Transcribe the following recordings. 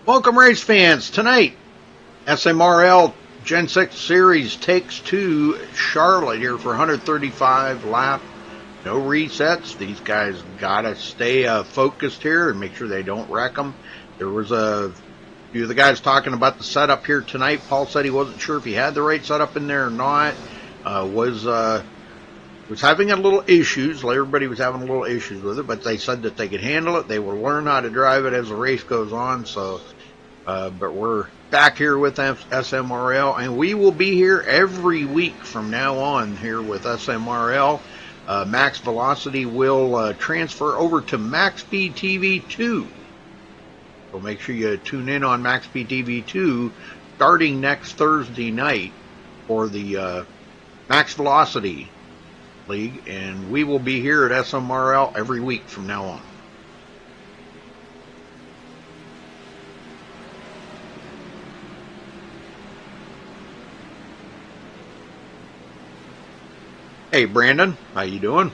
Welcome, race fans. Tonight, SMRL Gen 6 Series takes two Charlotte here for 135 lap. No resets. These guys got to stay focused here and make sure they don't wreck them. There was a few of the guys talking about the setup here tonight. Paul said he wasn't sure if he had the right setup in there or not. Was having a little issues. Everybody was having a little issues with it, but they said that they could handle it. They will learn how to drive it as the race goes on. So, but we're back here with SMRL, and we will be here every week from now on here with SMRL. Max Velocity will transfer over to MaxSpeedTV 2. So make sure you tune in on MaxSpeedTV 2 starting next Thursday night for the Max Velocity League, and we will be here at SMRL every week from now on. Hey Brandon, how you doing?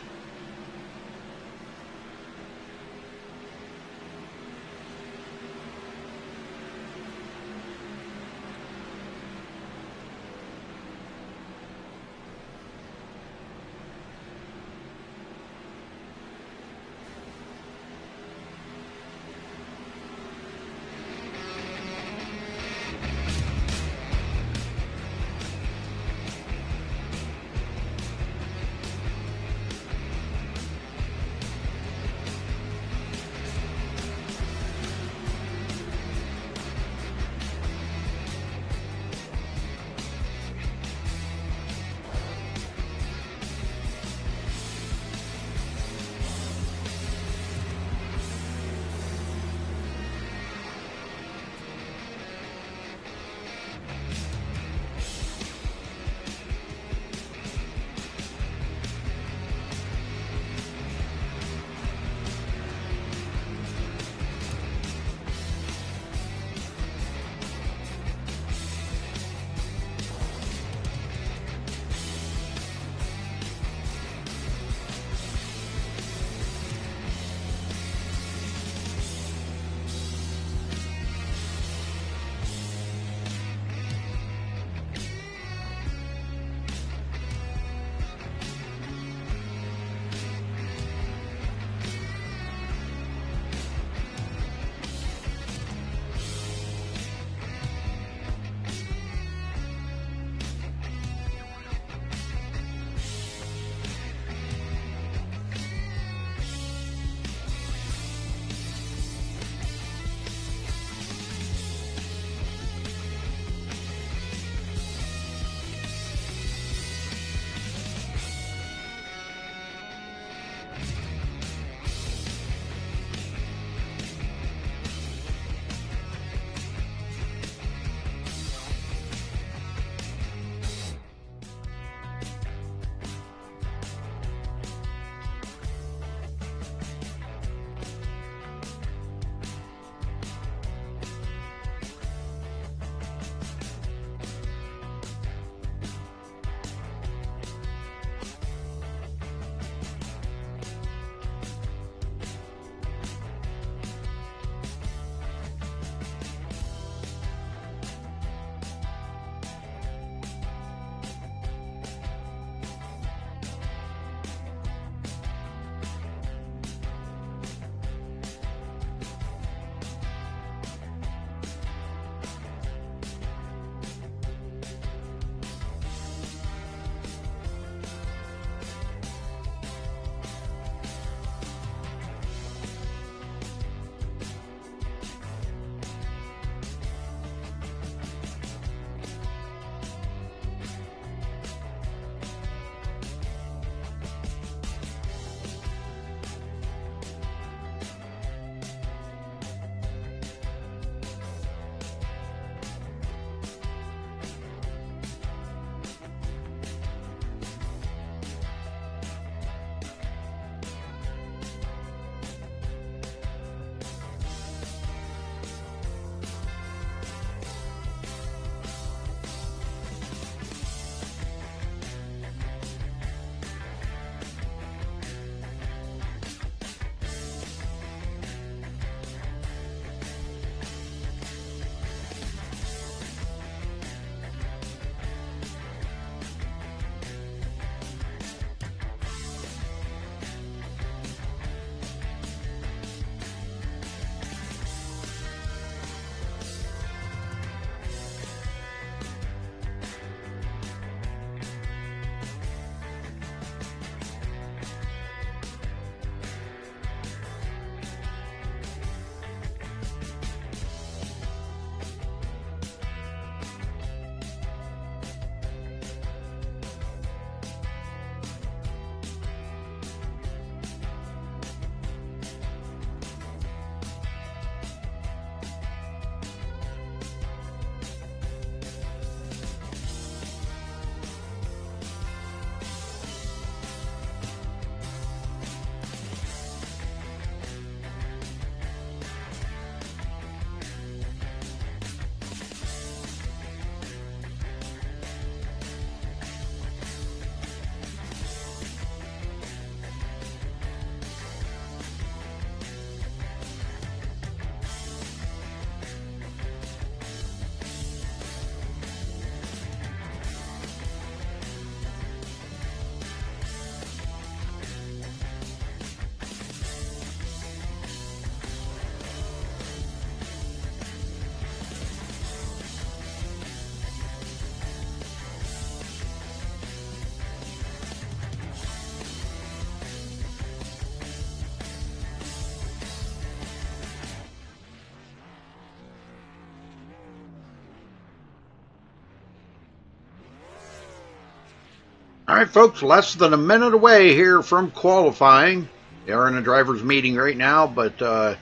All right, folks, less than a minute away here from qualifying. They are in a driver's meeting right now, but I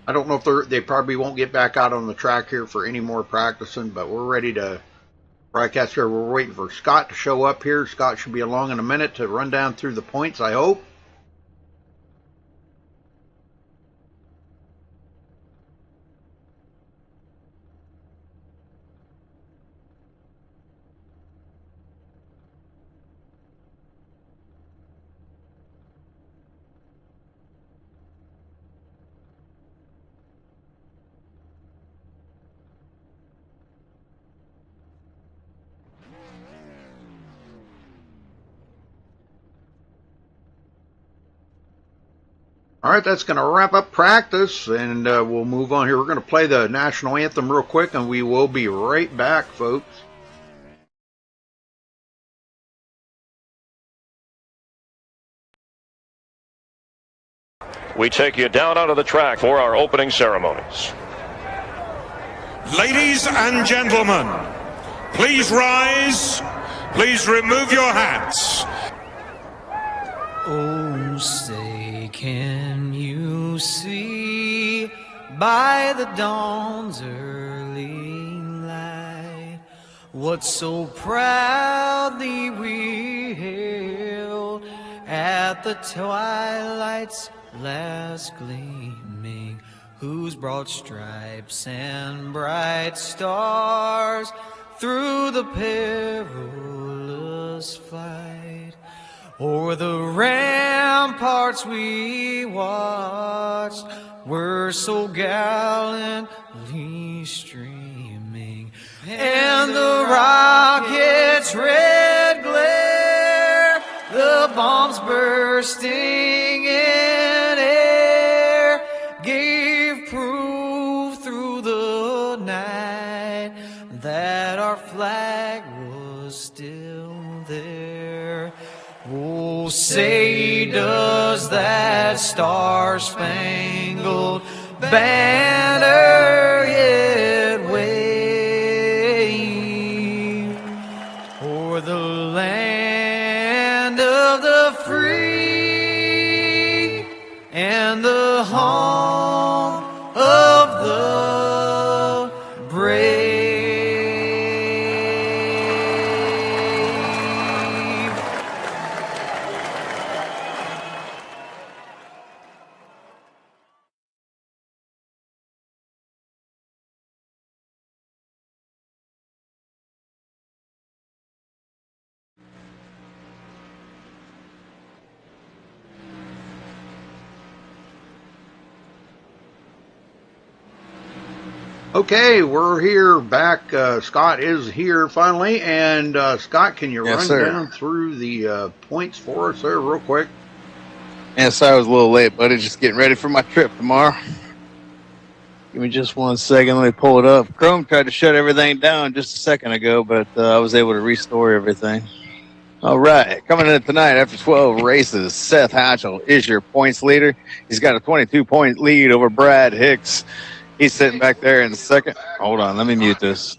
don't know if they probably won't get back out on the track here for any more practicing, but we're ready to broadcast here. We're waiting for Scott to show up here. Scott should be along in a minute to run down through the points, I hope. All right, that's going to wrap up practice, and we'll move on here. We're going to play the national anthem real quick, and we will be right back, folks. We take you down onto the track for our opening ceremonies. Ladies and gentlemen, please rise. Please remove your hats. Oh, say, can you see by the dawn's early light what so proudly we hailed at the twilight's last gleaming, whose broad stripes and bright stars through the perilous fight o'er the ramparts we watched were so gallantly streaming, and the rocket's red glare, the bombs bursting in air, gave proof through the night that our flag was still there. Oh, say, does that star-spangled banner yet wave o'er the land of the free and the home of the brave? Okay, we're here back. Scott is here finally. And Scott, can you run down through the points for us there real quick? Yes, I was a little late, buddy. Just getting ready for my trip tomorrow. Give me just 1 second. Let me pull it up. Chrome tried to shut everything down just a second ago, but I was able to restore everything. All right. Coming in tonight after 12 races, Seth Hatchell is your points leader. He's got a 22-point lead over Brad Hicks. He's sitting back there in second. Hold on. Let me mute this.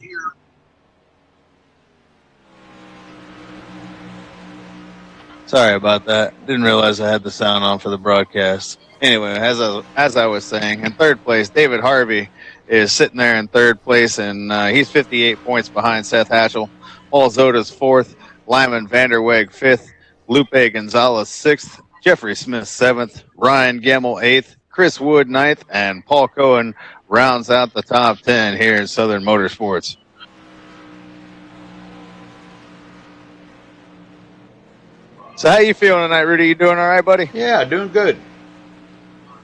Sorry about that. Didn't realize I had the sound on for the broadcast. Anyway, as I was saying, in third place, David Harvey is sitting there in third place, and he's 58 points behind Seth Hatchell. Paul Zoda's fourth, Lyman Vanderweg fifth, Lupe Gonzalez sixth, Jeffrey Smith seventh, Ryan Gemmel eighth, Chris Wood ninth, and Paul Cohen rounds out the top 10 here in Southern Motorsports. So how you feeling tonight, Rudy? You doing all right, buddy? Yeah, doing good.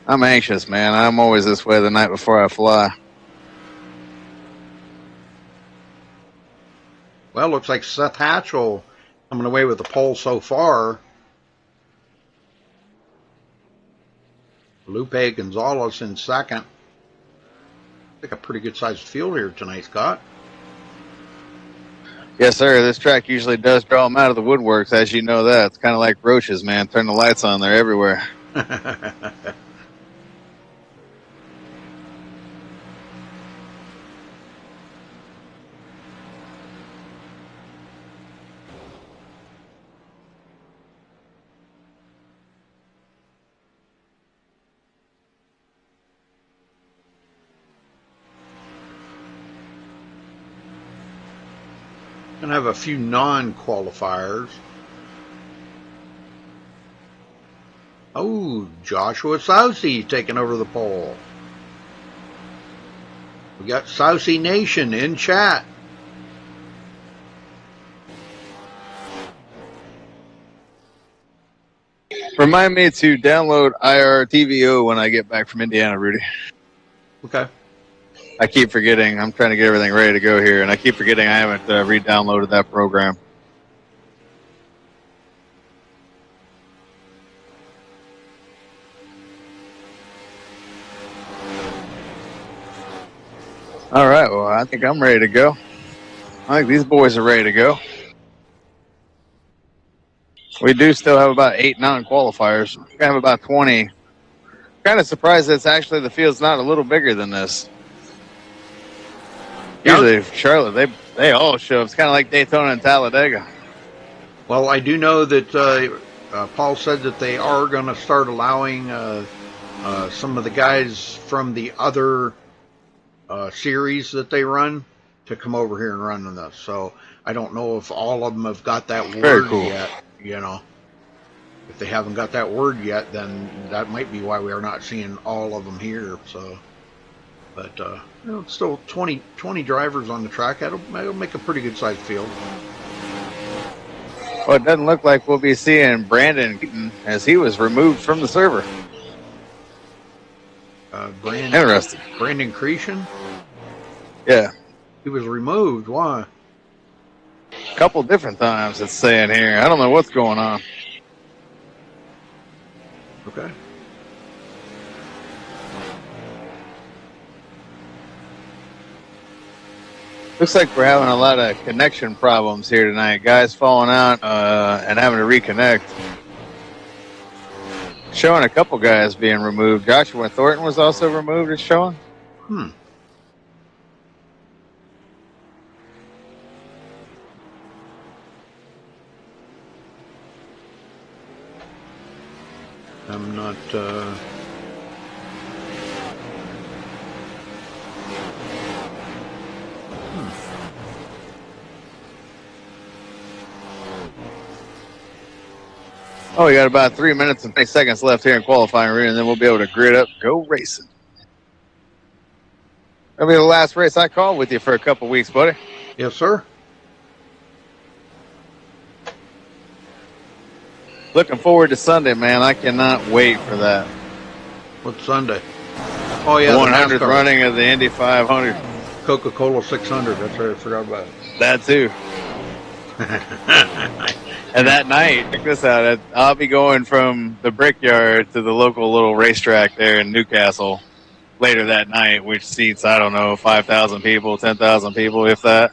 I'm anxious, man. I'm always this way the night before I fly. Well, looks like Seth Hatchell coming away with the pole so far. Lupe Gonzalez in second. I think a pretty good-sized field here tonight, Scott. Yes, sir. This track usually does draw them out of the woodworks, as you know that. It's kind of like roaches, man. Turn the lights on, they're everywhere. Gonna have a few non-qualifiers. Oh, Joshua Sousey taking over the poll. We got Sousey Nation in chat. Remind me to download IRTVO when I get back from Indiana, Rudy. Okay. I keep forgetting. I'm trying to get everything ready to go here, and I keep forgetting I haven't re-downloaded that program. All right, well, I think I'm ready to go. I think these boys are ready to go. We do still have about 8 non-qualifiers. We have about 20. Kind of surprised that actually the field's not a little bigger than this. Usually, Charlotte, they all show. It's kind of like Daytona and Talladega. Well, I do know that Paul said that they are going to start allowing some of the guys from the other series that they run to come over here and run on this. So I don't know if all of them have got that word yet. You know, if they haven't got that word yet, then that might be why we are not seeing all of them here. So, but you know, still 20 drivers on the track. That'll make a pretty good sized field. Well, it doesn't look like we'll be seeing Brandon Keaton as he was removed from the server. Interesting. Brandon Cretion? Yeah. He was removed. Why? A couple different times it's saying here. I don't know what's going on. Okay. Looks like we're having a lot of connection problems here tonight. Guys falling out and having to reconnect. Showing a couple guys being removed. Joshua Thornton was also removed, it's showing. I'm not... Oh, we got about 3 minutes and 20 seconds left here in qualifying, and then we'll be able to grid up, go racing. That'll be the last race I call with you for a couple weeks, buddy. Yes, sir. Looking forward to Sunday, man. I cannot wait for that. What's Sunday? Oh, yeah. The 100th running of the Indy 500. Coca-Cola 600. That's right. I forgot about it. That, too. And that night, check this out. I'll be going from the Brickyard to the local little racetrack there in Newcastle later that night, which seats, I don't know, 5,000 people, 10,000 people, if that.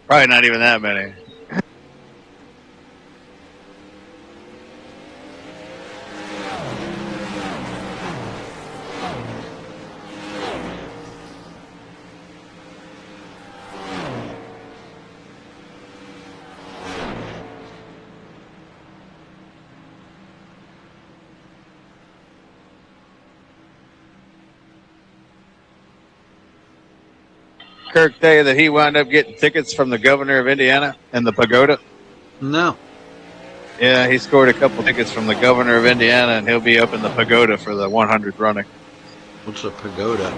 Probably not even that many. Kirk tell you that he wound up getting tickets from the governor of Indiana and the pagoda? No. Yeah, he scored a couple tickets from the governor of Indiana, and he'll be up in the pagoda for the 100 running. What's a pagoda?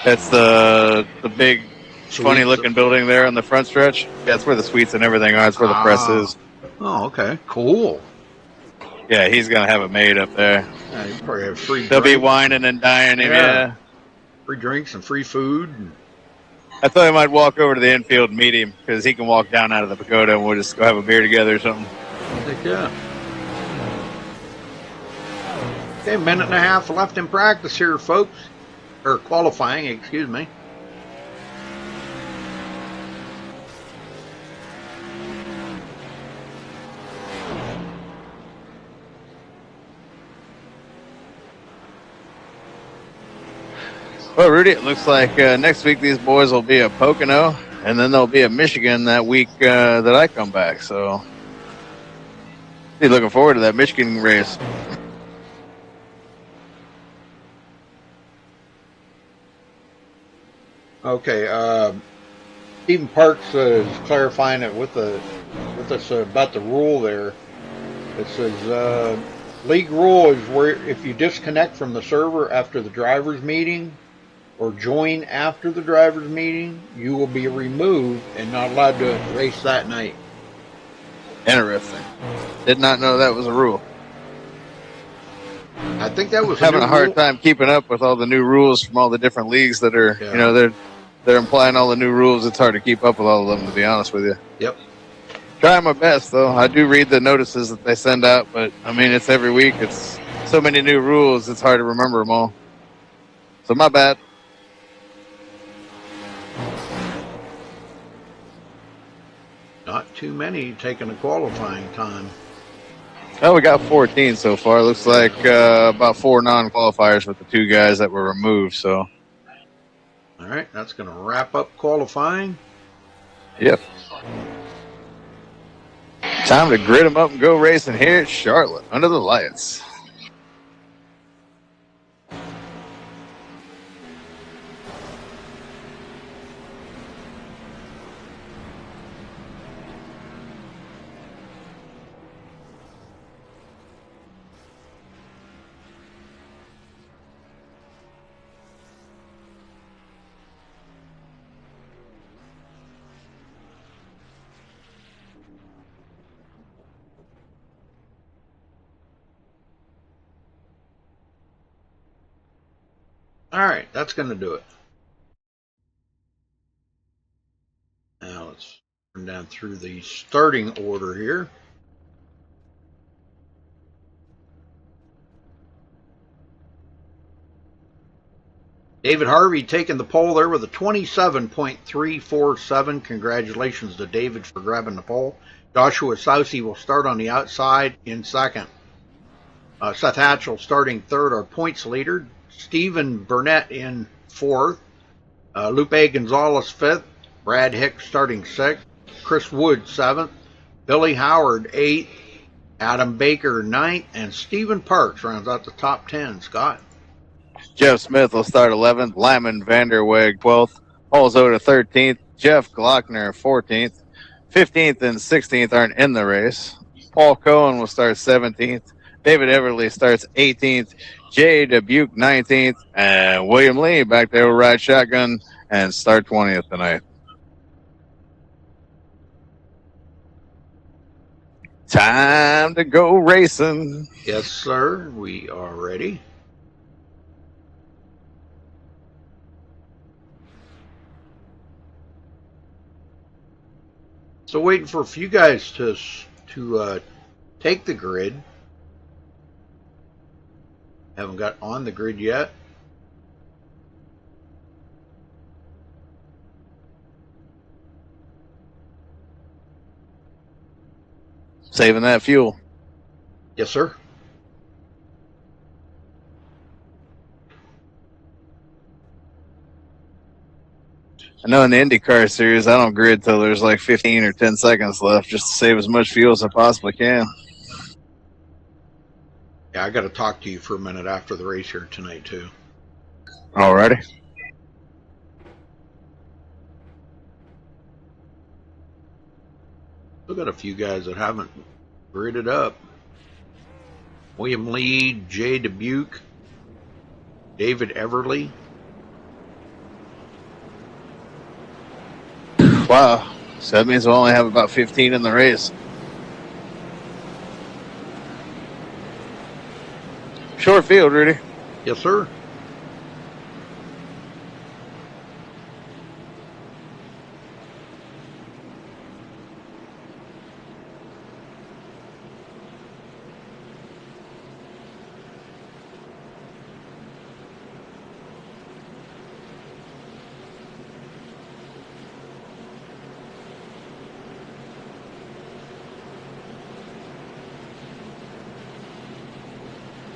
That's the big, funny-looking building there on the front stretch. Yeah, that's where the suites and everything are. That's where the press is. Oh, okay. Cool. Yeah, he's going to have it made up there. Yeah, you probably have free They'll drinks. be whining and dining him, yeah. Free drinks and free food. I thought I might walk over to the infield and meet him because he can walk down out of the pagoda and we'll just go have a beer together or something. I think, yeah. Okay, minute and a half left in practice here, folks. Or qualifying, excuse me. Well, Rudy, it looks like next week these boys will be at Pocono, and then they'll be at Michigan that week that I come back. So, be looking forward to that Michigan race. Okay, Stephen Parks is clarifying it with us about the rule there. It says league rule is where if you disconnect from the server after the drivers' meeting or join after the drivers' meeting, you will be removed and not allowed to race that night. Interesting. Did not know that was a rule. I think that was Having a hard rule. time keeping up with all the new rules from all the different leagues that are, Yeah. you know, they're implying all the new rules. It's hard to keep up with all of them, to be honest with you. Yep. Trying my best, though. I do read the notices that they send out, but I mean, it's every week. It's so many new rules. It's hard to remember them all. So my bad. Not too many taking the qualifying time. Oh, we got 14 so far. Looks like about 4 non-qualifiers with the 2 guys that were removed. So, all right, that's going to wrap up qualifying. yep. Time to grid them up and go racing here at Charlotte under the lights. All right, that's going to do it. Now let's turn down through the starting order here. David Harvey taking the pole there with a 27.347. Congratulations to David for grabbing the pole. Joshua Sousey will start on the outside in second. Seth Hatchell starting third, our points leader. Stephen Burnett in fourth. Lupe Gonzalez fifth. Brad Hicks starting sixth. Chris Wood seventh. Billy Howard eighth. Adam Baker ninth. And Stephen Parks rounds out the top 10. Scott. Jeff Smith will start 11th. Lyman Vanderweg 12th. Paul Zoda 13th. Jeff Glockner 14th. 15th and 16th aren't in the race. Paul Cohen will start 17th. David Everly starts 18th. Jay Dubuque 19th. And William Lee back there will ride shotgun and start 20th tonight. Time to go racing. Yes, sir. We are ready. So waiting for a few guys to take the grid. Haven't got on the grid yet. Saving that fuel. Yes, sir. I know in the IndyCar series, I don't grid till there's like 15 or 10 seconds left just to save as much fuel as I possibly can. Yeah, I got to talk to you for a minute after the race here tonight, too. Alrighty. Still got a few guys that haven't gridded up. William Lee, Jay Dubuque, David Everly. Wow. So that means we'll only have about 15 in the race. Short field, Rudy. Yes, sir.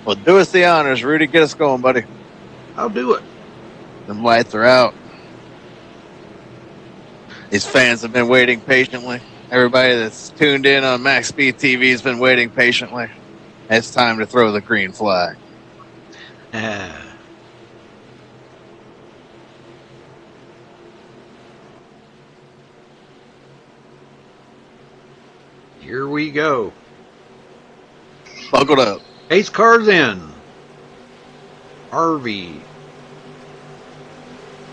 Well, do us the honors, Rudy. Get us going, buddy. I'll do it. The lights are out. These fans have been waiting patiently. Everybody that's tuned in on MaxSpeedTV has been waiting patiently. It's time to throw the green flag. we go. Buckled up. Pace cars in. Harvey.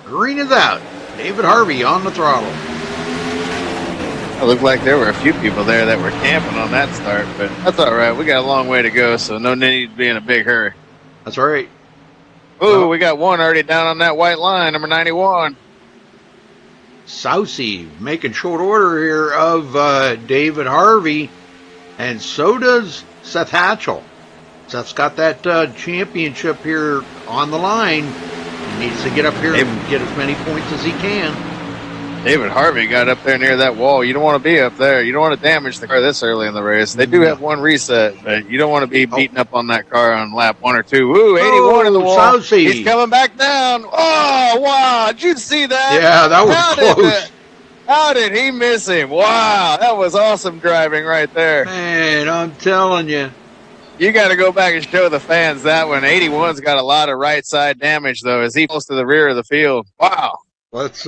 Green is out. David Harvey on the throttle. It looked like there were a few people there that were camping on that start, but that's all right. We got a long way to go, so no need to be in a big hurry. That's right. Ooh, we got one already down on that white line, number 91. Sousey making short order here of David Harvey, and so does Seth Hatchell. Seth's got that championship here on the line. He needs to get up here and get as many points as he can. David Harvey got up there near that wall. You don't want to be up there. You don't want to damage the car this early in the race. They do have one reset, but you don't want to be beating up on that car on lap 1 or 2. Ooh, 81 in the wall. Sousey. He's coming back down. Oh, wow. Did you see that? Yeah, that was close. How did he miss him? Wow, that was awesome driving right there. Man, I'm telling you. You got to go back and show the fans that one. 81's got a lot of right side damage, though, as he goes to the rear of the field. Wow. Let's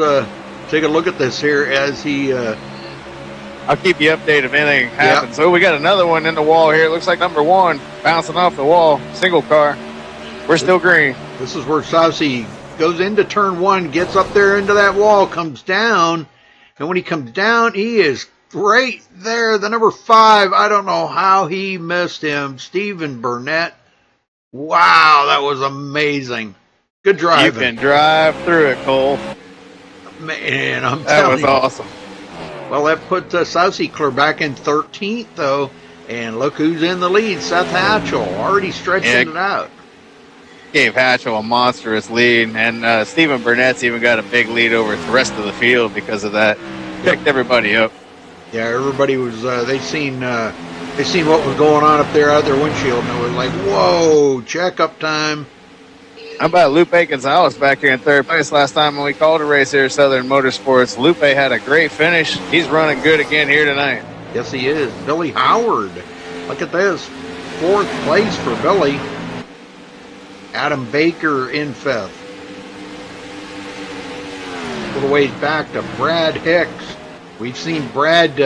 take a look at this here as he... I'll keep you updated if anything happens. So we got another one in the wall here. It looks like number 1 bouncing off the wall. Single car. We're still green. This is where Sousey goes into turn 1, gets up there into that wall, comes down. And when he comes down, he is right there. The number 5, I don't know how he missed him. Stephen Burnett. Wow, that was amazing. Good driving. You can drive through it, Cole. Man, I'm telling you. That was awesome. Well, that put Sousey clear back in 13th, though. And look who's in the lead. Seth Hatchell, already stretching it out. Gave Hatchell a monstrous lead. And Stephen Burnett's even got a big lead over the rest of the field because of that. Picked everybody up. Yeah, everybody was, they seen what was going on up there out of their windshield, and it was like, whoa, checkup time. How about Lupe Gonzalez back here in third place last time when we called a race here at Southern Motorsports? Lupe had a great finish. He's running good again here tonight. Yes, he is. Billy Howard. Look at this. 4th place for Billy. Adam Baker in 5th. A little ways back to Brad Hicks. We've seen Brad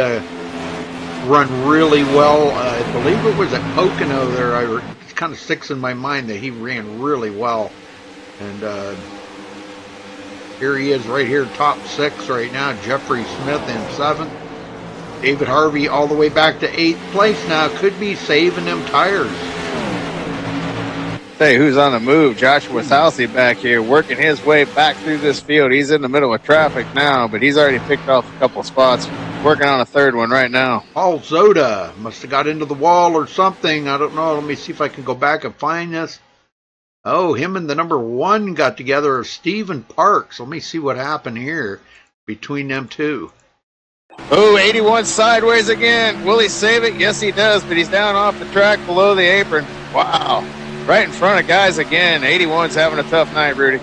run really well. I believe it was at Pocono there. It kind of sticks in my mind that he ran really well. And here he is right here, top 6 right now. Jeffrey Smith in 7th. David Harvey all the way back to 8th place now. Could be saving them tires. Hey, who's on the move? Joshua Sousey back here working his way back through this field. He's in the middle of traffic now, but he's already picked off a couple spots. Working on a 3rd one right now. Paul Zoda must have got into the wall or something. I don't know. Let me see if I can go back and find this. Oh, him and the number 1 got together. Stephen Parks. Let me see what happened here between them two. Oh, 81 sideways again. Will he save it? Yes, he does, but he's down off the track below the apron. Wow. Right in front of guys again. 81's having a tough night, Rudy.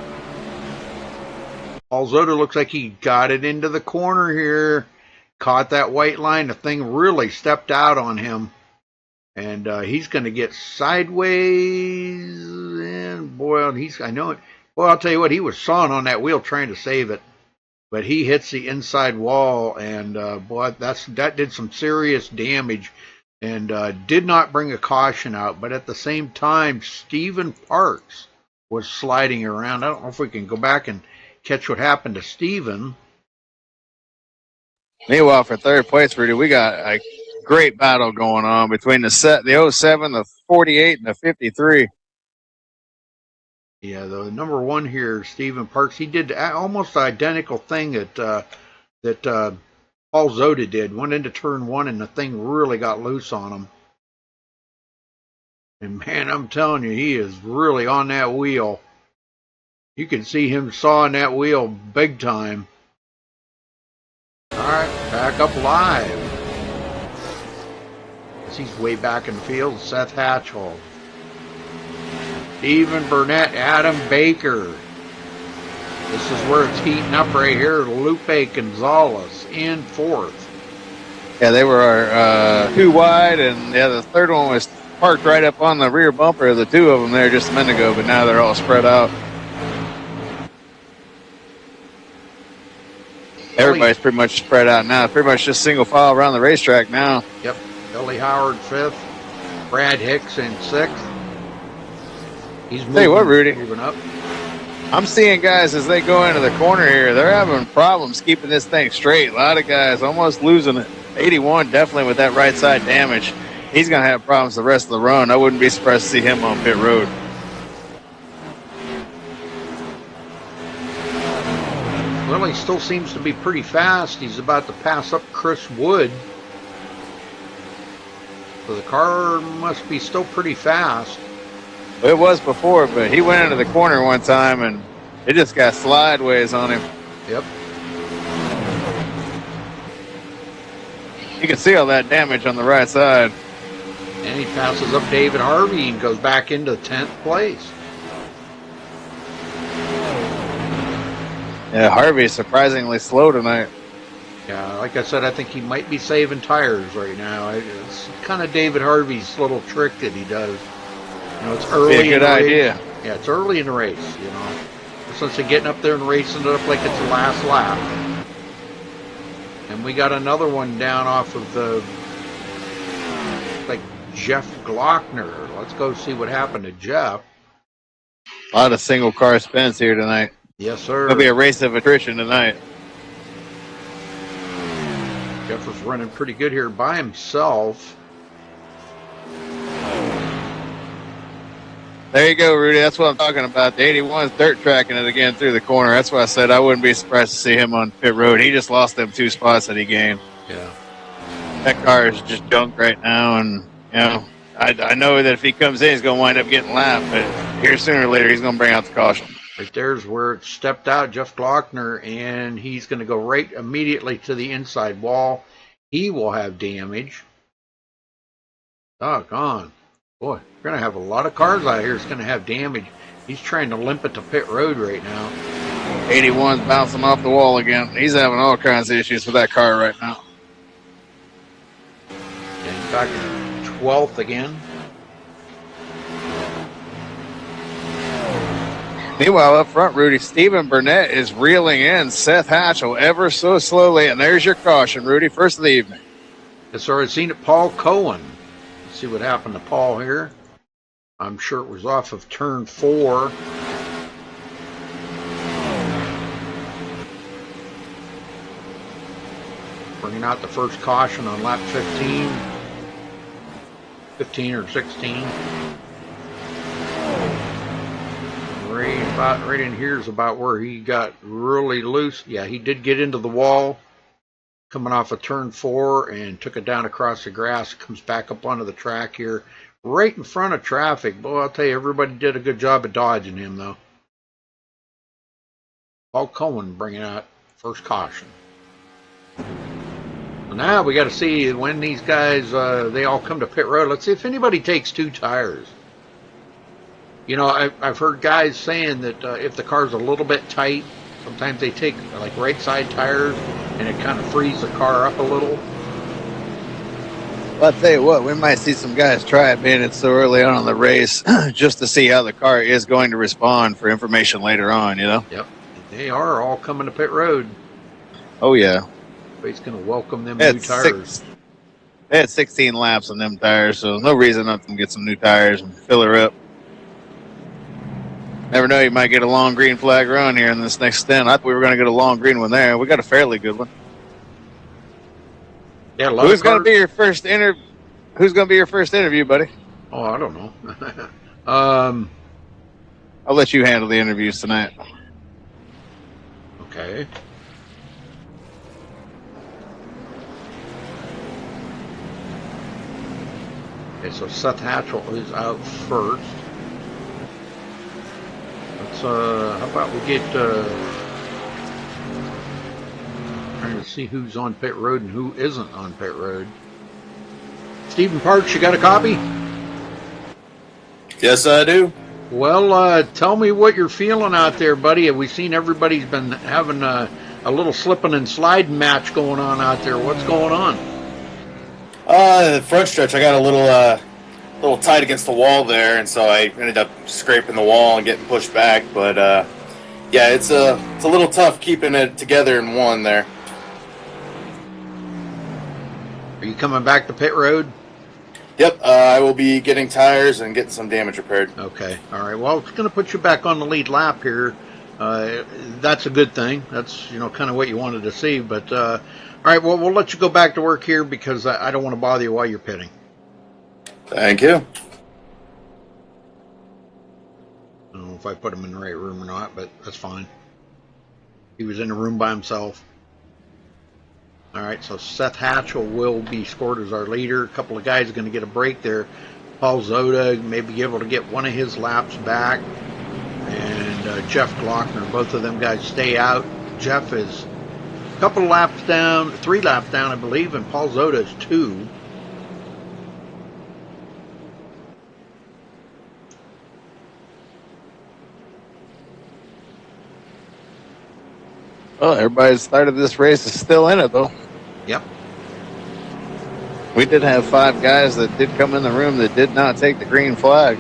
Paul Zoda looks like he got it into the corner here. Caught that white line. The thing really stepped out on him. And he's going to get sideways. And boy, I know it. Well, I'll tell you what, he was sawing on that wheel trying to save it. But he hits the inside wall. And boy, that did some serious damage. And did not bring a caution out. But at the same time, Stephen Parks was sliding around. I don't know if we can go back and catch what happened to Stephen. Meanwhile, for 3rd place, Rudy, we got a great battle going on between the 07, the 48, and the 53. Yeah, the number 1 here, Stephen Parks, he did almost the identical thing that Paul Zoda did. Went into turn 1, and the thing really got loose on him. And man, I'm telling you, he is really on that wheel. You can see him sawing that wheel big time. All right, back up live. He's way back in the field. Seth Hatchell. Stephen Burnett, Adam Baker. This is where it's heating up right here. Lupe Gonzalez in 4th. Yeah, they were 2 wide, and the 3rd one was parked right up on the rear bumper of the 2 of them there just a minute ago, but now they're all spread out. Everybody's pretty much spread out now. Pretty much just single file around the racetrack now. Yep. Billy Howard 5th. Brad Hicks in 6th. He's moving, Tell you what, Rudy. moving up. I'm seeing guys as they go into the corner here, they're having problems keeping this thing straight. A lot of guys almost losing it. 81 definitely with that right side damage. He's going to have problems the rest of the run. I wouldn't be surprised to see him on pit road. Well, he still seems to be pretty fast. He's about to pass up Chris Wood. So the car must be still pretty fast. It was before, but he went into the corner one time and it just got slideways on him. Yep. You can see all that damage on the right side. And he passes up David Harvey and goes back into 10th place. Yeah, Harvey's surprisingly slow tonight. Yeah, like I said, I think he might be saving tires right now. It's kind of David Harvey's little trick that he does. You know, it's early. Be a good idea. Yeah, it's early in the race, you know. Since they're getting up there and racing it up like it's the last lap. And we got another one down off of the, like, Jeff Glockner. Let's go see what happened to Jeff. A lot of single car spins here tonight. Yes, sir. It'll be a race of attrition tonight. Jeff was running pretty good here by himself. There you go, Rudy. That's what I'm talking about. The 81's dirt tracking it again through the corner. That's why I said I wouldn't be surprised to see him on pit road. He just lost them 2 spots that he gained. Yeah. That car is just junk right now, and you know, I know that if he comes in, he's going to wind up getting lapped. But here, sooner or later, he's going to bring out the caution. Right there's where it stepped out, Jeff Glockner, and he's going to go right immediately to the inside wall. He will have damage. Doggone. Boy, we're going to have a lot of cars out here that's going to have damage. He's trying to limp it to pit road right now. 81's bouncing off the wall again. He's having all kinds of issues with that car right now. And back in 12th again. Meanwhile, up front, Rudy, Stephen Burnett is reeling in Seth Hatchell ever so slowly. And there's your caution, Rudy, first of the evening. Yes, sir. I've seen it, Paul Cohen. Let's see what happened to Paul here. I'm sure it was off of turn 4. Bringing out the first caution on lap 15. 15 or 16. Right in here is about where he got really loose. Yeah, he did get into the wall coming off of turn 4 and took it down across the grass. Comes back up onto the track here, right in front of traffic. Boy, I'll tell you, everybody did a good job of dodging him, though. Paul Cohen bringing out first caution. Well, now we got to see when these guys, they all come to pit road. Let's see if anybody takes 2 tires. You know, I've heard guys saying that if the car's a little bit tight, sometimes they take like right side tires and it kind of frees the car up a little. Well, I'll tell you what, we might see some guys try it being it's so early on in the race just to see how the car is going to respond for information later on, you know? Yep. They are all coming to pit road. Oh, yeah. Everybody's going to welcome them new tires. They had 16 laps on them tires, so no reason not to get some new tires and fill her up. Never know, you might get a long green flag run here in this next stint. I thought we were going to get a long green one there. We got a fairly good one. Yeah, Who's going to be your first interview? Who's going to be your first interview, buddy? Oh, I don't know. I'll let you handle the interviews tonight. Okay. Okay, so Seth Hatchell is out first. Let's, how about we get, trying to see who's on pit road and who isn't on pit road. Stephen Parks, you got a copy? Yes, I do. Well, tell me what you're feeling out there, buddy. Have we seen everybody's been having a little slipping and sliding match going on out there? What's going on? The front stretch, I got a little tight against the wall there, and so I ended up scraping the wall and getting pushed back. But yeah, it's a little tough keeping it together in one there. Are you coming back to pit road? Yep, I will be getting tires and getting some damage repaired. Okay. All right. Well, it's going to put you back on the lead lap here. That's a good thing. That's, kind of what you wanted to see. But, all right, well, we'll let you go back to work here because I don't want to bother you while you're pitting. Thank you. I don't know if I put him in the right room or not, but that's fine. He was in the room by himself. All right, so Seth Hatchell will be scored as our leader. A couple of guys are going to get a break there. Paul Zoda may be able to get one of his laps back. And Jeff Glockner, both of them guys stay out. Jeff is a couple of laps down, 3 laps down, I believe, and Paul Zoda is 2. Well, everybody started this race is still in it, though. Yep. We did have 5 guys that did come in the room that did not take the green flag.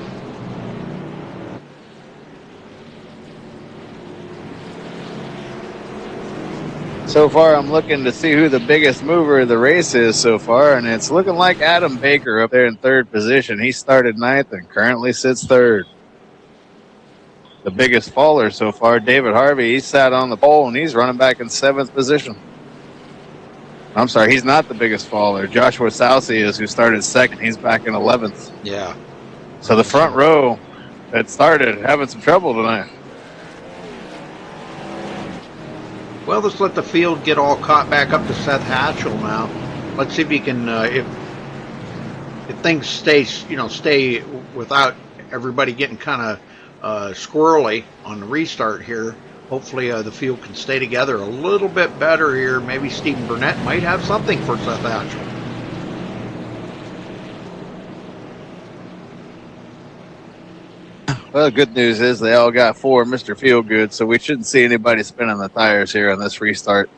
So far, I'm looking to see who the biggest mover of the race is so far, and it's looking like Adam Baker up there in 3rd position. He started 9th and currently sits 3rd. The biggest faller so far, David Harvey, he sat on the pole and he's running back in 7th position. I'm sorry, he's not the biggest faller. Joshua Sousey is, who started 2nd. He's back in 11th. Yeah. So the front row that started having some trouble tonight. Well, let's let the field get all caught back up to Seth Hatchell now. Let's see if he can, if things stay without everybody getting kind of squirrely on the restart here. Hopefully the field can stay together a little bit better here. Maybe Stephen Burnett might have something for Seth Hatchell. Well, the good news is they all got 4 Mr. Feelgood, so we shouldn't see anybody spinning the tires here on this restart.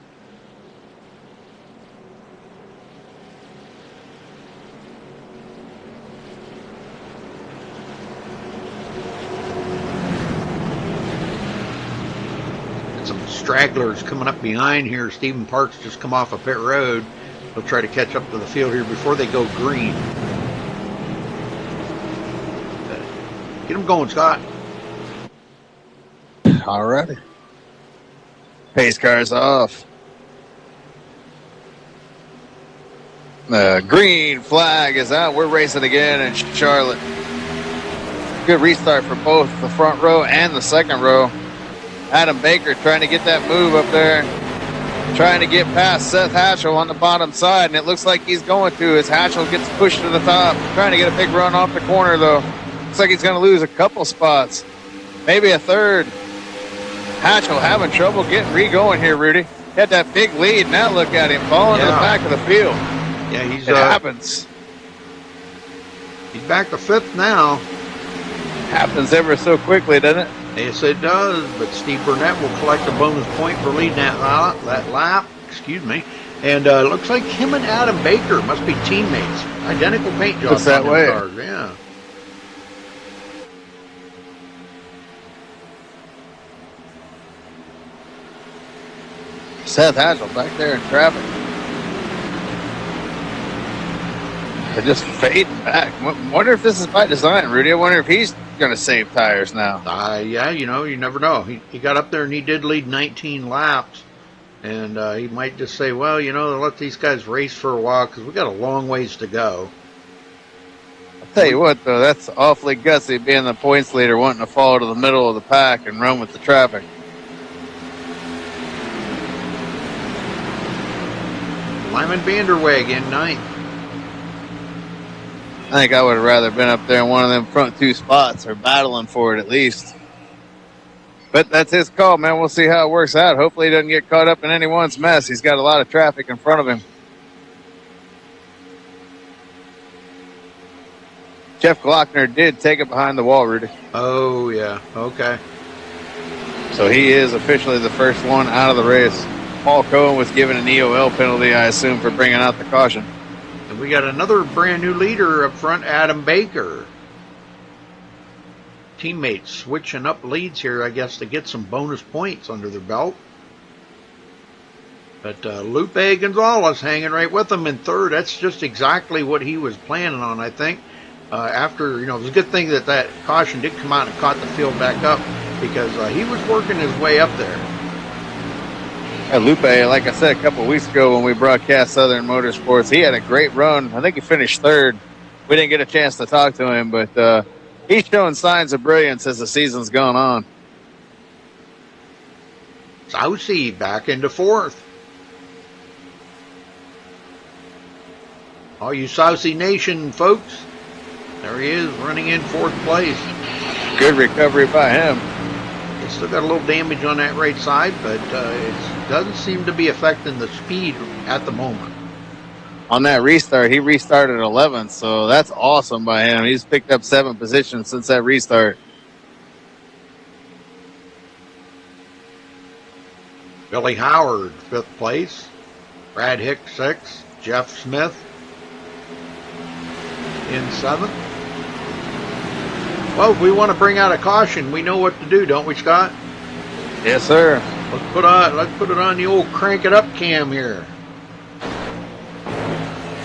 Stragglers coming up behind here. Stephen Parks just come off a pit road. They'll try to catch up to the field here before they go green. Get them going, Scott. Alrighty. Pace car's off. The green flag is out. We're racing again in Charlotte. Good restart for both the front row and the second row. Adam Baker trying to get that move up there, trying to get past Seth Hatchell on the bottom side, and it looks like he's going to as Hatchell gets pushed to the top, trying to get a big run off the corner, though. Looks like he's going to lose a couple spots, maybe a third. Hatchell having trouble getting re-going here, Rudy. Had that big lead, now look at him falling to the back of the field. Yeah, it happens. He's back to 5th now. Happens ever so quickly, doesn't it? Yes, it does, but Steve Burnett will collect a bonus point for leading that lap. Excuse me. And looks like him and Adam Baker must be teammates. Identical paint jobs that on way. their cars. Yeah. Seth Hatchell back there in traffic. They're just fading back. Wonder if this is by design, Rudy. I wonder if he's going to save tires now. Yeah, you never know. He got up there and he did lead 19 laps. And he might just say, well, let these guys race for a while because we got a long ways to go. I'll tell you what, though, that's awfully gutsy being the points leader, wanting to fall to the middle of the pack and run with the traffic. Lyman Vanderweg in 9th. I think I would have rather been up there in one of them front 2 spots or battling for it at least. But that's his call, man. We'll see how it works out. Hopefully he doesn't get caught up in anyone's mess. He's got a lot of traffic in front of him. Jeff Glockner did take it behind the wall, Rudy. Oh, yeah. Okay. So he is officially the first one out of the race. Paul Cohen was given an EOL penalty, I assume, for bringing out the caution. And we got another brand new leader up front, Adam Baker. Teammates switching up leads here, I guess, to get some bonus points under their belt. But Lupe Gonzalez hanging right with him in third. That's just exactly what he was planning on, I think. After, it was a good thing that caution did come out and caught the field back up, because he was working his way up there. Lupe, like I said a couple of weeks ago when we broadcast Southern Motorsports, he had a great run. I think he finished third. We didn't get a chance to talk to him, but he's showing signs of brilliance as the season's gone on. Saucy back into fourth. All you Saucy Nation folks, there he is running in fourth place. Good recovery by him. He's still got a little damage on that right side, but it doesn't seem to be affecting the speed at the moment. On that restart, he restarted 11th, so that's awesome by him. He's picked up 7 positions since that restart. Billy Howard, 5th place. Brad Hicks, 6th. Jeff Smith in 7th. Well, if we want to bring out a caution, we know what to do, don't we, Scott? Yes, sir. Let's put it on the old crank it up cam here.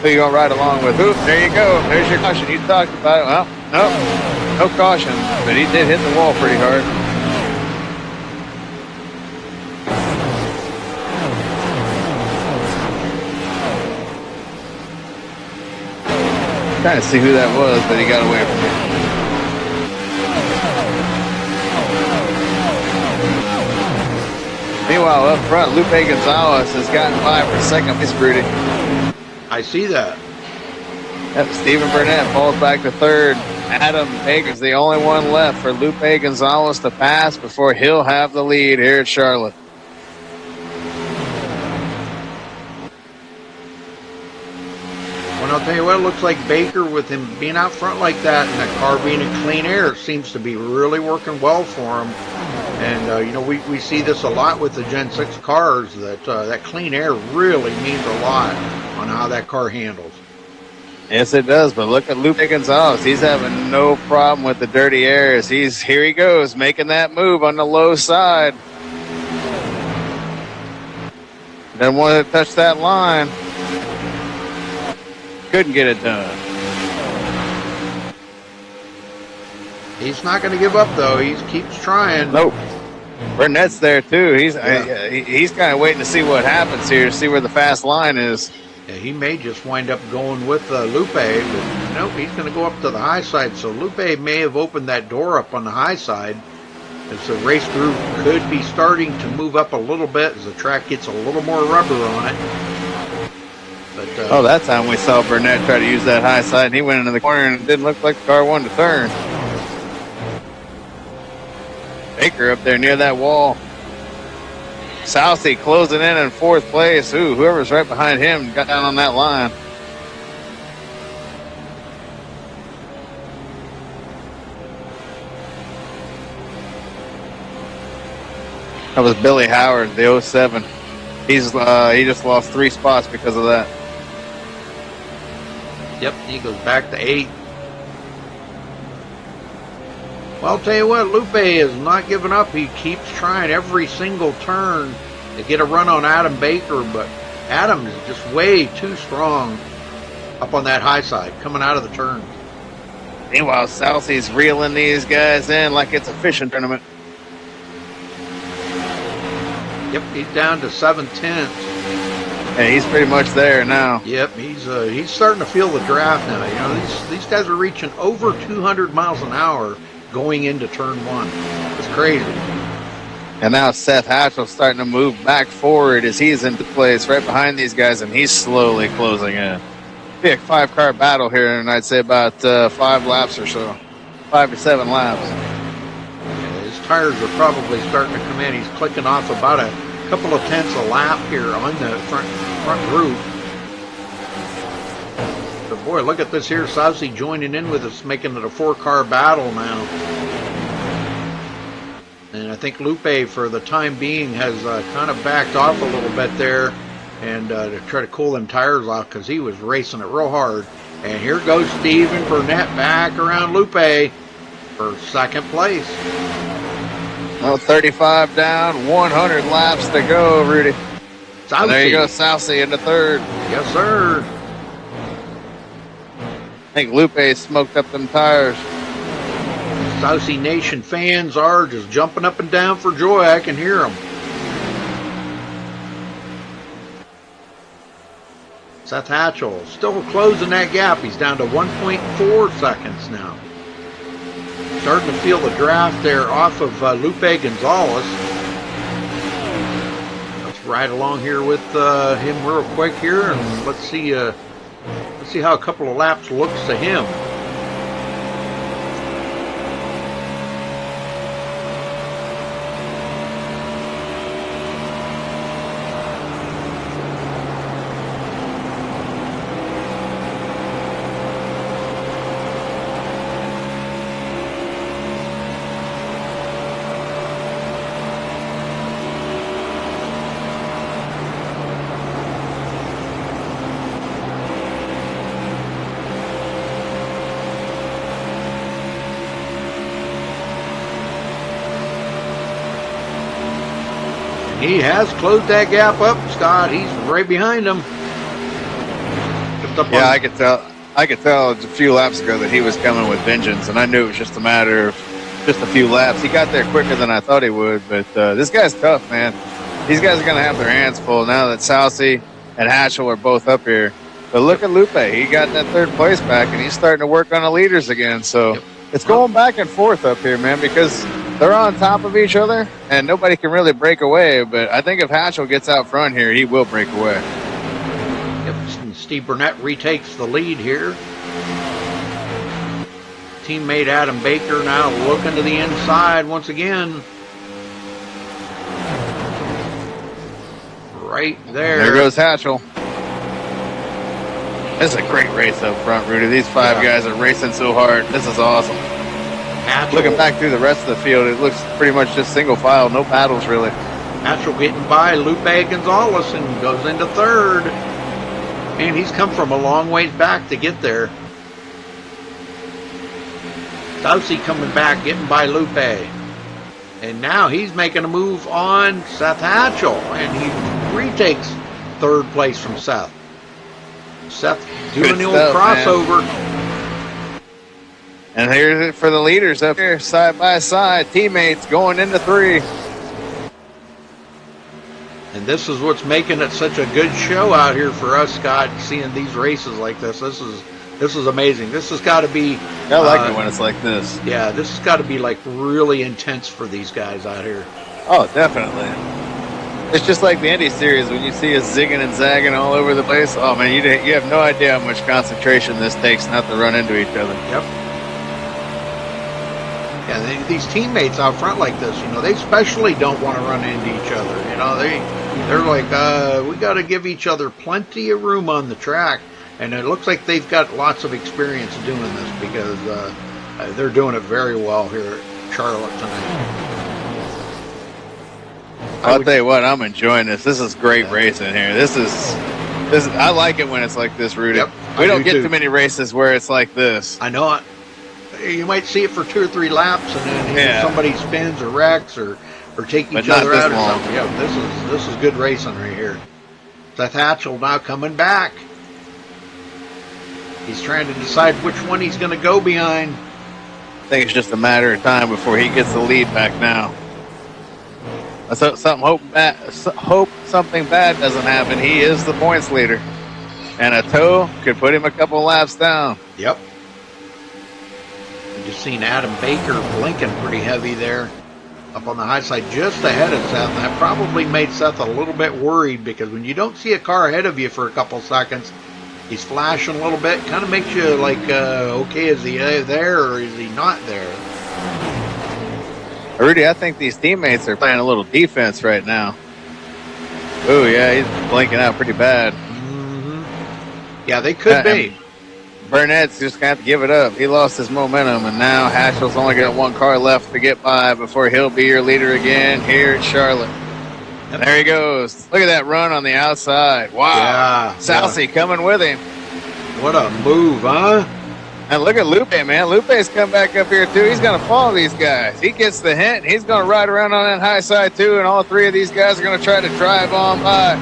Who you gonna ride along with? Oop, there you go. There's your caution. You talked about it. Well, no caution, but he did hit the wall pretty hard. Trying to see who that was, but he got away from it. Meanwhile, up front, Lupe Gonzalez has gotten by for second place, Rudy. I see that. Yep, Stephen Burnett falls back to third. Adam Baker's the only one left for Lupe Gonzalez to pass before he'll have the lead here at Charlotte. Well, I'll tell you what, it looks like Baker, with him being out front like that and that car being in clean air, seems to be really working well for him. And, we see this a lot with the Gen 6 cars, that clean air really means a lot on how that car handles. Yes, it does, but look at Lupe Gonzalez. He's having no problem with the dirty airs. Here he goes, making that move on the low side. Doesn't want to touch that line. Couldn't get it done. He's not going to give up, though. He keeps trying. Nope. Burnett's there, too. He's kind of waiting to see what happens here, to see where the fast line is. Yeah, he may just wind up going with Lupe, but nope, he's going to go up to the high side. So Lupe may have opened that door up on the high side, as the race group could be starting to move up a little bit as the track gets a little more rubber on it. But, that time we saw Burnett try to use that high side, and he went into the corner, and it didn't look like the car wanted to turn. Baker up there near that wall. Southey closing in fourth place. Ooh, whoever's right behind him got down on that line. That was Billy Howard, the 07. He just lost 3 spots because of that. Yep, he goes back to 8th. Well, I'll tell you what, Lupe is not giving up. He keeps trying every single turn to get a run on Adam Baker, but Adam is just way too strong up on that high side, coming out of the turn. Meanwhile, Southey's reeling these guys in like it's a fishing tournament. Yep, he's down to 7/10. And he's pretty much there now. Yep, he's starting to feel the draft now. These guys are reaching over 200 miles an hour going into turn 1. It's crazy. And now Seth Hatchell's starting to move back forward as he's into place right behind these guys, and he's slowly closing in. Be a 5-car battle here, and I'd say about 5 laps or so. 5 to 7 laps. Yeah, his tires are probably starting to come in. He's clicking off about a couple of tenths a lap here on the front group. But boy, look at this here. Saucy joining in with us, making it a 4-car battle now. And I think Lupe, for the time being, has kind of backed off a little bit there and to try to cool them tires off, because he was racing it real hard. And here goes Stephen Burnett back around Lupe for 2nd place. Well, 35 down, 100 laps to go, Rudy. And there you go, Southsea in the third. Yes, sir. I think Lupe smoked up them tires. Southsea Nation fans are just jumping up and down for joy. I can hear them. Seth Hatchell still closing that gap. He's down to 1.4 seconds now. Starting to feel the draft there off of Lupe Gonzalez. Let's ride along here with him real quick here, and let's see how a couple of laps looks to him. He has closed that gap up, Scott. He's right behind him. Yeah, I could tell. I could tell a few laps ago that he was coming with vengeance, and I knew it was just a matter of just a few laps. He got there quicker than I thought he would, but this guy's tough, man. These guys are going to have their hands full now that Southsea and Hatchell are both up here. But look at Lupe. He got that third place back, and he's starting to work on the leaders again. So it's going back and forth up here, man, because they're on top of each other, and nobody can really break away. But I think if Hatchell gets out front here, he will break away. Yep, Steve Burnett retakes the lead here. Teammate Adam Baker now looking to the inside once again. Right there. There goes Hatchell. This is a great race up front, Rudy. These five guys are racing so hard. This is awesome. Hatchell. Looking back through the rest of the field, it looks pretty much just single file, no battles really. Hatchell getting by Lupe Gonzalez and goes into third. And he's come from a long ways back to get there. Southsea coming back, getting by Lupe. And now he's making a move on Seth Hatchell. And he retakes third place from Seth. Seth doing the old crossover. Man. And here's it for the leaders up here, side by side. Teammates going into three. And this is what's making it such a good show out here for us, Scott, seeing these races like this. This is amazing. This has got to be... I like it when it's like this. Yeah, this has got to be like really intense for these guys out here. Oh, definitely. It's just like the Indy Series when you see us zigging and zagging all over the place. Oh, man, you have no idea how much concentration this takes not to run into each other. Yep. Yeah, these teammates out front like this, they especially don't want to run into each other. They're like, we got to give each other plenty of room on the track. And it looks like they've got lots of experience doing this because they're doing it very well here at Charlotte tonight. I'll tell you what, I'm enjoying this. This is great racing here. This is I like it when it's like this, Rudy. Yep, we don't get too many races where it's like this. I know it. You might see it for 2 or 3 laps, and then somebody spins or wrecks or take each other out or something. Yeah, this is good racing right here. Seth Hatchell now coming back. He's trying to decide which one he's going to go behind. I think it's just a matter of time before he gets the lead back now. Let's hope something bad doesn't happen. He is the points leader, and a tow could put him a couple laps down. Yep. Just seen Adam Baker blinking pretty heavy there up on the high side just ahead of Seth. And that probably made Seth a little bit worried because when you don't see a car ahead of you for a couple seconds, he's flashing a little bit. Kind of makes you like, okay, is he there or is he not there? Rudy, I think these teammates are playing a little defense right now. Oh, yeah, he's blinking out pretty bad. Mm-hmm. Yeah, they could be. Burnett's just got to give it up. He lost his momentum, and now Hatchell's only got one car left to get by before he'll be your leader again here at Charlotte. And there he goes. Look at that run on the outside. Wow. Yeah, Southsea coming with him. What a move, huh? And look at Lupe, man. Lupe's come back up here, too. He's going to follow these guys. He gets the hint. He's going to ride around on that high side, too, and all 3 of these guys are going to try to drive on by.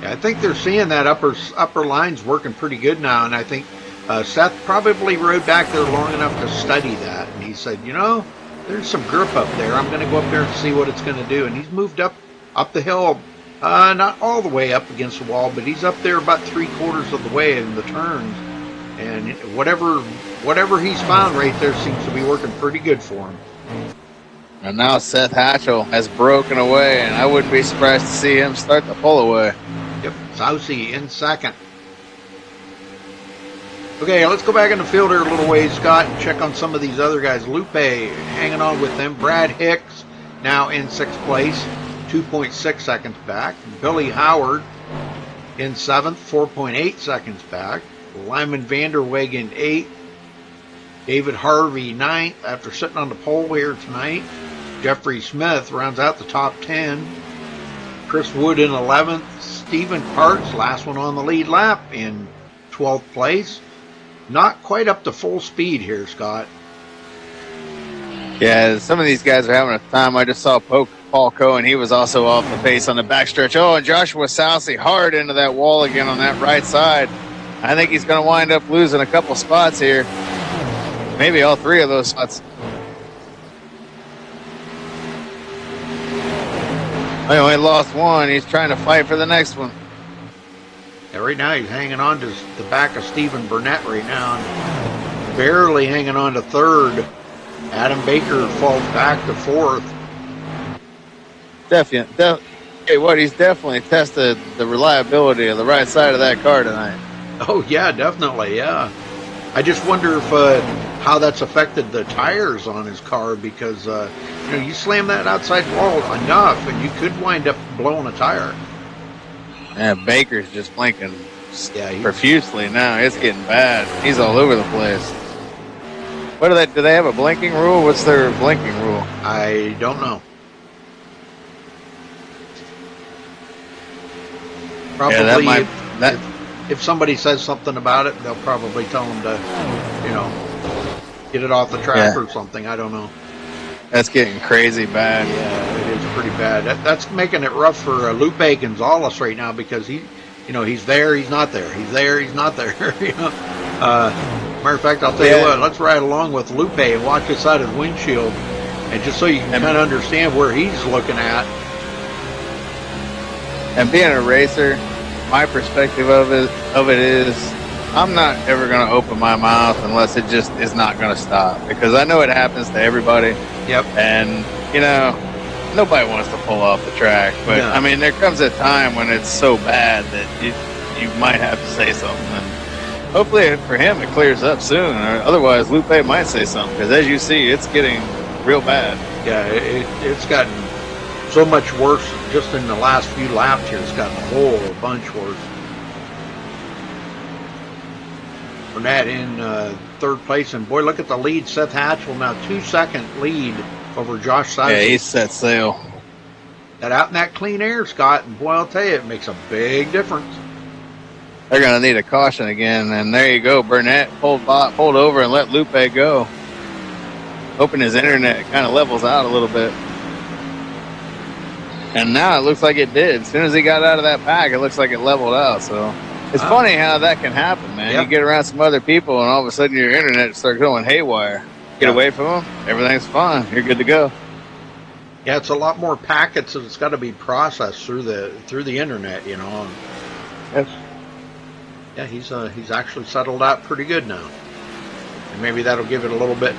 I think they're seeing that upper line's working pretty good now, and I think Seth probably rode back there long enough to study that, and he said, you know, there's some grip up there. I'm going to go up there and see what it's going to do. And he's moved up the hill, not all the way up against the wall, but he's up there about 3/4 of the way in the turns, and whatever he's found right there seems to be working pretty good for him. And now Seth Hatchell has broken away, and I wouldn't be surprised to see him start the pull away. Yep, Sousey in second. Okay, let's go back in the field here a little ways, Scott, and check on some of these other guys. Lupe hanging on with them. Brad Hicks now in 6th place, 2.6 seconds back. Billy Howard in 7th, 4.8 seconds back. Lyman Vanderwegen 8th. David Harvey 9th after sitting on the pole here tonight. Jeffrey Smith rounds out the top 10. Chris Wood in 11th. Stephen Parks, last one on the lead lap, in 12th place. Not quite up to full speed here, Scott. Yeah, some of these guys are having a time. I just saw Paul Cohen. He was also off the pace on the backstretch. Oh, and Joshua Sousey hard into that wall again on that right side. I think he's going to wind up losing a couple spots here. Maybe all 3 of those spots. He only lost 1. He's trying to fight for the next one. Yeah, right now he's hanging on to the back of Stephen Burnett right now. And barely hanging on to 3rd. Adam Baker falls back to 4th. He's definitely tested the reliability of the right side of that car tonight. Oh, yeah, definitely, yeah. I just wonder if how that's affected the tires on his car, because you slam that outside wall enough and you could wind up blowing a tire. Yeah, Baker's just blinking profusely now. It's getting bad. He's all over the place. What do they have a blinking rule? What's their blinking rule? I don't know. Probably if somebody says something about it, they'll probably tell them to, get it off the track or something. I don't know. That's getting crazy bad. Yeah, it is pretty bad. That's making it rough for Lupe Gonzalez right now, because he's there, he's not there. He's there, he's not there. Matter of fact, I'll tell you what, let's ride along with Lupe and watch this out his windshield, and just so you can kind of understand where he's looking at. And being a racer, my perspective of it is, I'm not ever going to open my mouth unless it just is not going to stop, because I know it happens to everybody. Yep. And nobody wants to pull off the track, but I mean, there comes a time when it's so bad that you might have to say something. And hopefully for him it clears up soon, or otherwise Lupe might say something, because as you see, it's getting real bad. Yeah, it's gotten so much worse just in the last few laps here. It's gotten a whole bunch worse. Burnett in 3rd place, and boy, look at the lead. Seth Hatchell now 2-second lead over Josh Sousey. Yeah, he's set sail. That out in that clean air, Scott, and boy, I'll tell you, it makes a big difference. They're going to need a caution again, and there you go. Burnett pulled over and let Lupe go. Hoping his internet kind of levels out a little bit. And now it looks like it did. As soon as he got out of that pack, it looks like it leveled out. So it's funny how that can happen, man. Yep. You get around some other people, and all of a sudden your internet starts going haywire. Get away from them, everything's fine. You're good to go. Yeah, it's a lot more packets that's got to be processed through the internet, Yes. Yeah, he's actually settled out pretty good now. And maybe that'll give it a little bit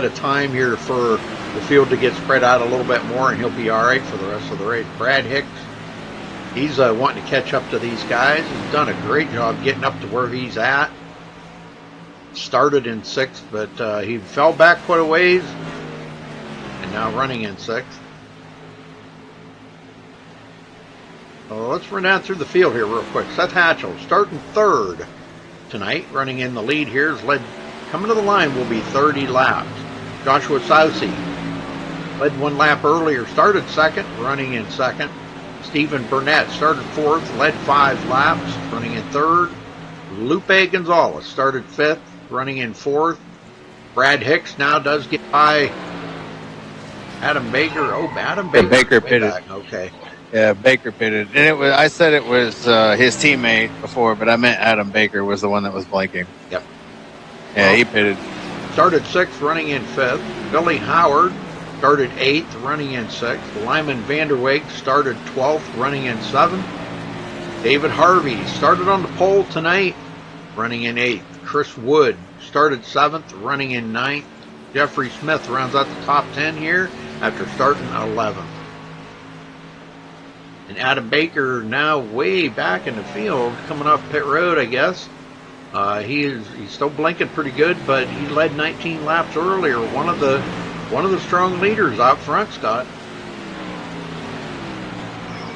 of time here for the field to get spread out a little bit more, and he'll be all right for the rest of the race. Brad Hicks, he's wanting to catch up to these guys. He's done a great job getting up to where he's at. Started in 6th, but he fell back quite a ways, and now running in 6th. So let's run down through the field here real quick. Seth Hatchell starting 3rd tonight, running in the lead here. Coming to the line will be 30 laps. Joshua Sousey led 1 lap earlier, started 2nd, running in 2nd. Stephen Burnett started 4th, led 5 laps, running in 3rd. Lupe Gonzalez started 5th, running in 4th. Brad Hicks now does get by Adam Baker. Oh, Adam Baker. Baker pitted. Okay. Yeah, Baker pitted, and it was. I said it was his teammate before, but I meant Adam Baker was the one that was blanking. Yep. Yeah, Well, he pitted. Started 6th, running in 5th. Billy Howard started 8th, running in 6th. Lyman Vanderweg started 12th, running in 7th. David Harvey started on the pole tonight, running in 8th. Chris Wood started 7th, running in 9th. Jeffrey Smith rounds out the top 10 here after starting 11th. And Adam Baker now way back in the field, coming off pit road, I guess. He's still blinking pretty good, but he led 19 laps earlier. One of the strong leaders out front, Scott.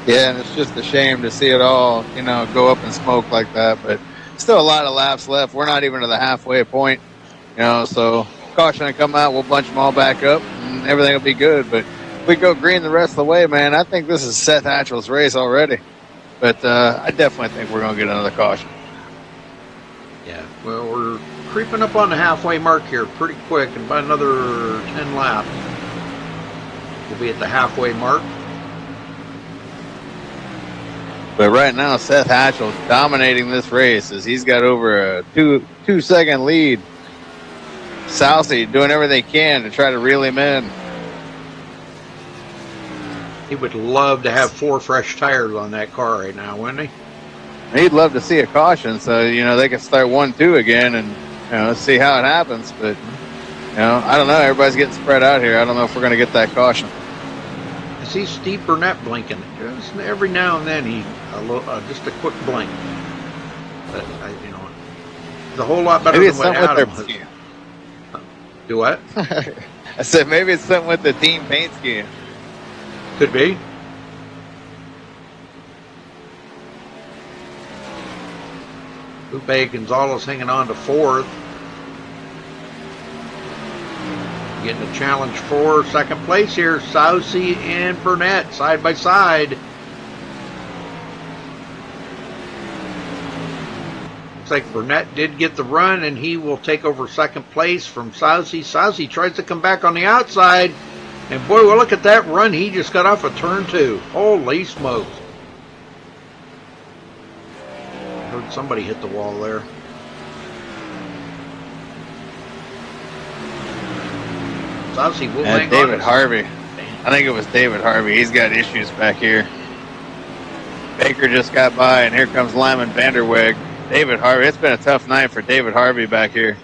Yeah, and it's just a shame to see it all, go up in smoke like that. But still a lot of laps left. We're not even to the halfway point, So caution to come out, we'll bunch them all back up, and everything will be good. But if we go green the rest of the way, man, I think this is Seth Hatchell's race already. But I definitely think we're going to get another caution. Yeah, well, we're creeping up on the halfway mark here pretty quick, and by another 10 laps, we'll be at the halfway mark. But right now, Seth Hatchell dominating this race as he's got over a 2-second lead. Southie doing everything they can to try to reel him in. He would love to have 4 fresh tires on that car right now, wouldn't he? He'd love to see a caution so, they can start 1-2 again and, see how it happens. But, I don't know. Everybody's getting spread out here. I don't know if we're going to get that caution. I see Steve Burnett blinking. Just every now and then, just a quick blink. But, it's a whole lot better maybe than what Adam has. Do what? I said maybe it's something with the team paint scheme. Could be. Lupe Gonzalez hanging on to 4th. Getting a challenge for 2nd place here. Sousey and Burnett side by side. Looks like Burnett did get the run, and he will take over 2nd place from Sousey. Sousey tries to come back on the outside. And boy, well, look at that run he just got off of turn 2. Holy smokes. Heard somebody hit the wall there. Sousey will hang on. David Harvey. I think it was David Harvey. He's got issues back here. Baker just got by, and here comes Lyman Vanderweg. David Harvey. It's been a tough night for David Harvey back here.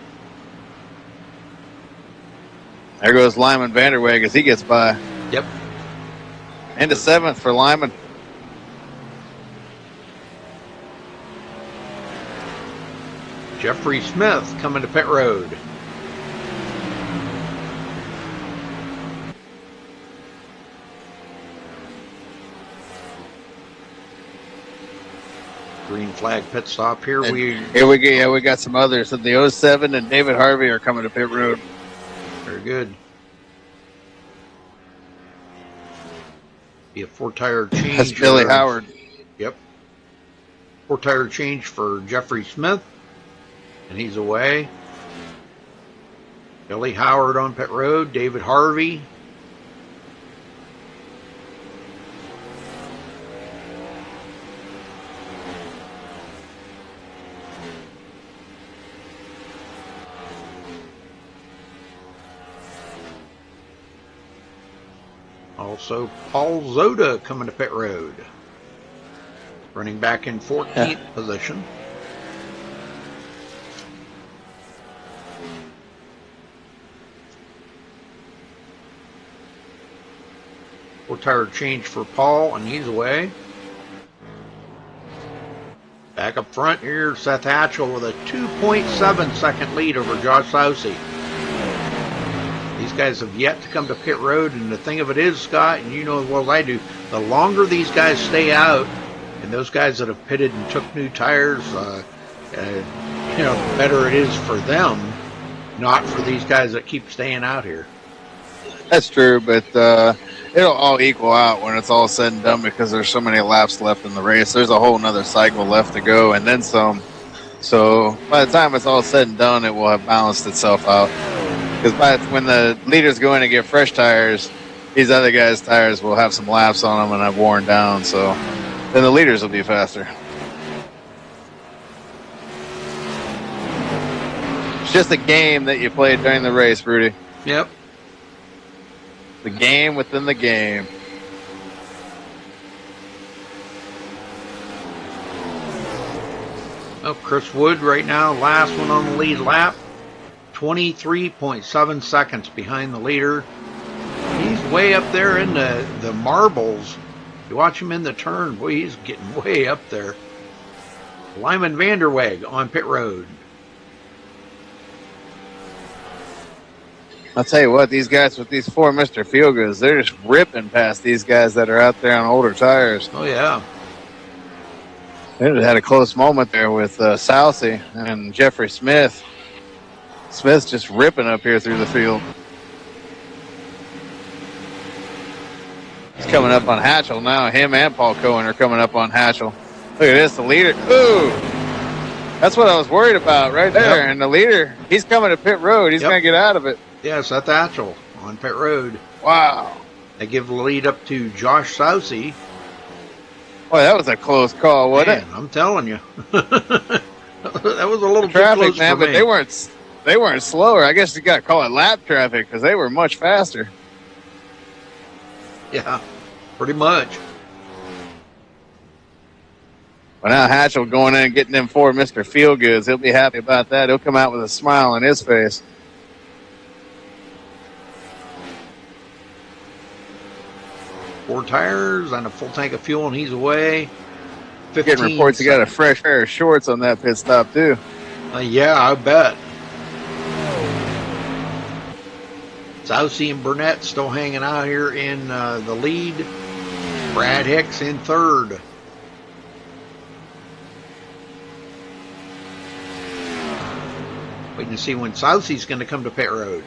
There goes Lyman Vanderweg as he gets by. Yep. Into 7th for Lyman. Jeffrey Smith coming to pit road. Green flag pit stop here. We got some others. The 07 and David Harvey are coming to pit road. Very good. Be a 4-tire change. That's Billy Howard. Yep. 4-tire change for Jeffrey Smith. And he's away. Billy Howard on pit road. David Harvey. Also, Paul Zoda coming to pit road. Running back in 14th position. Four-tire change for Paul, and he's away. Back up front here, Seth Hatchell with a 2.7 second lead over Josh Sousey. These guys have yet to come to pit road, and the thing of it is, Scott, and you know as well as I do, the longer these guys stay out, and those guys that have pitted and took new tires, the better it is for them, not for these guys that keep staying out here. That's true, but it'll all equal out when it's all said and done because there's so many laps left in the race. There's a whole nother cycle left to go, and then some. So by the time it's all said and done, it will have balanced itself out. Because when the leaders go in and get fresh tires, these other guys' tires will have some laps on them and have worn down, so then the leaders will be faster. It's just a game that you played during the race, Rudy. Yep. The game within the game. Oh, Chris Wood right now, last one on the lead lap. 23.7 seconds behind the leader. He's way up there in the marbles. You watch him in the turn, boy, he's getting way up there. Lyman Vanderweg on pit road. I'll tell you what, these guys with these 4 Mr. Feelgoods, they're just ripping past these guys that are out there on older tires. Oh, yeah. They had a close moment there with Southey and Jeffrey Smith. Smith's just ripping up here through the field. He's coming up on Hatchell now. Him and Paul Cohen are coming up on Hatchell. Look at this, the leader. Ooh! That's what I was worried about right there. Yep. And the leader, he's coming to pit road. He's going to get out of it. Yes, that's Hatchell on pit road. Wow. They give the lead up to Josh Southey. Boy, that was a close call, wasn't it? I'm telling you. That was a little traffic, too close man, for but me. they weren't slower. I guess you got to call it lap traffic because they were much faster. Yeah, pretty much. But now Hatchell going in and getting them 4 Mr. Feelgoods. He'll be happy about that. He'll come out with a smile on his face. Four tires and a full tank of fuel, and he's away. Getting reports he got a fresh pair of shorts on that pit stop, too. Yeah, I bet. Southey and Burnett still hanging out here in the lead. Brad Hicks in third. Waiting to see when Southey's going to come to pit road.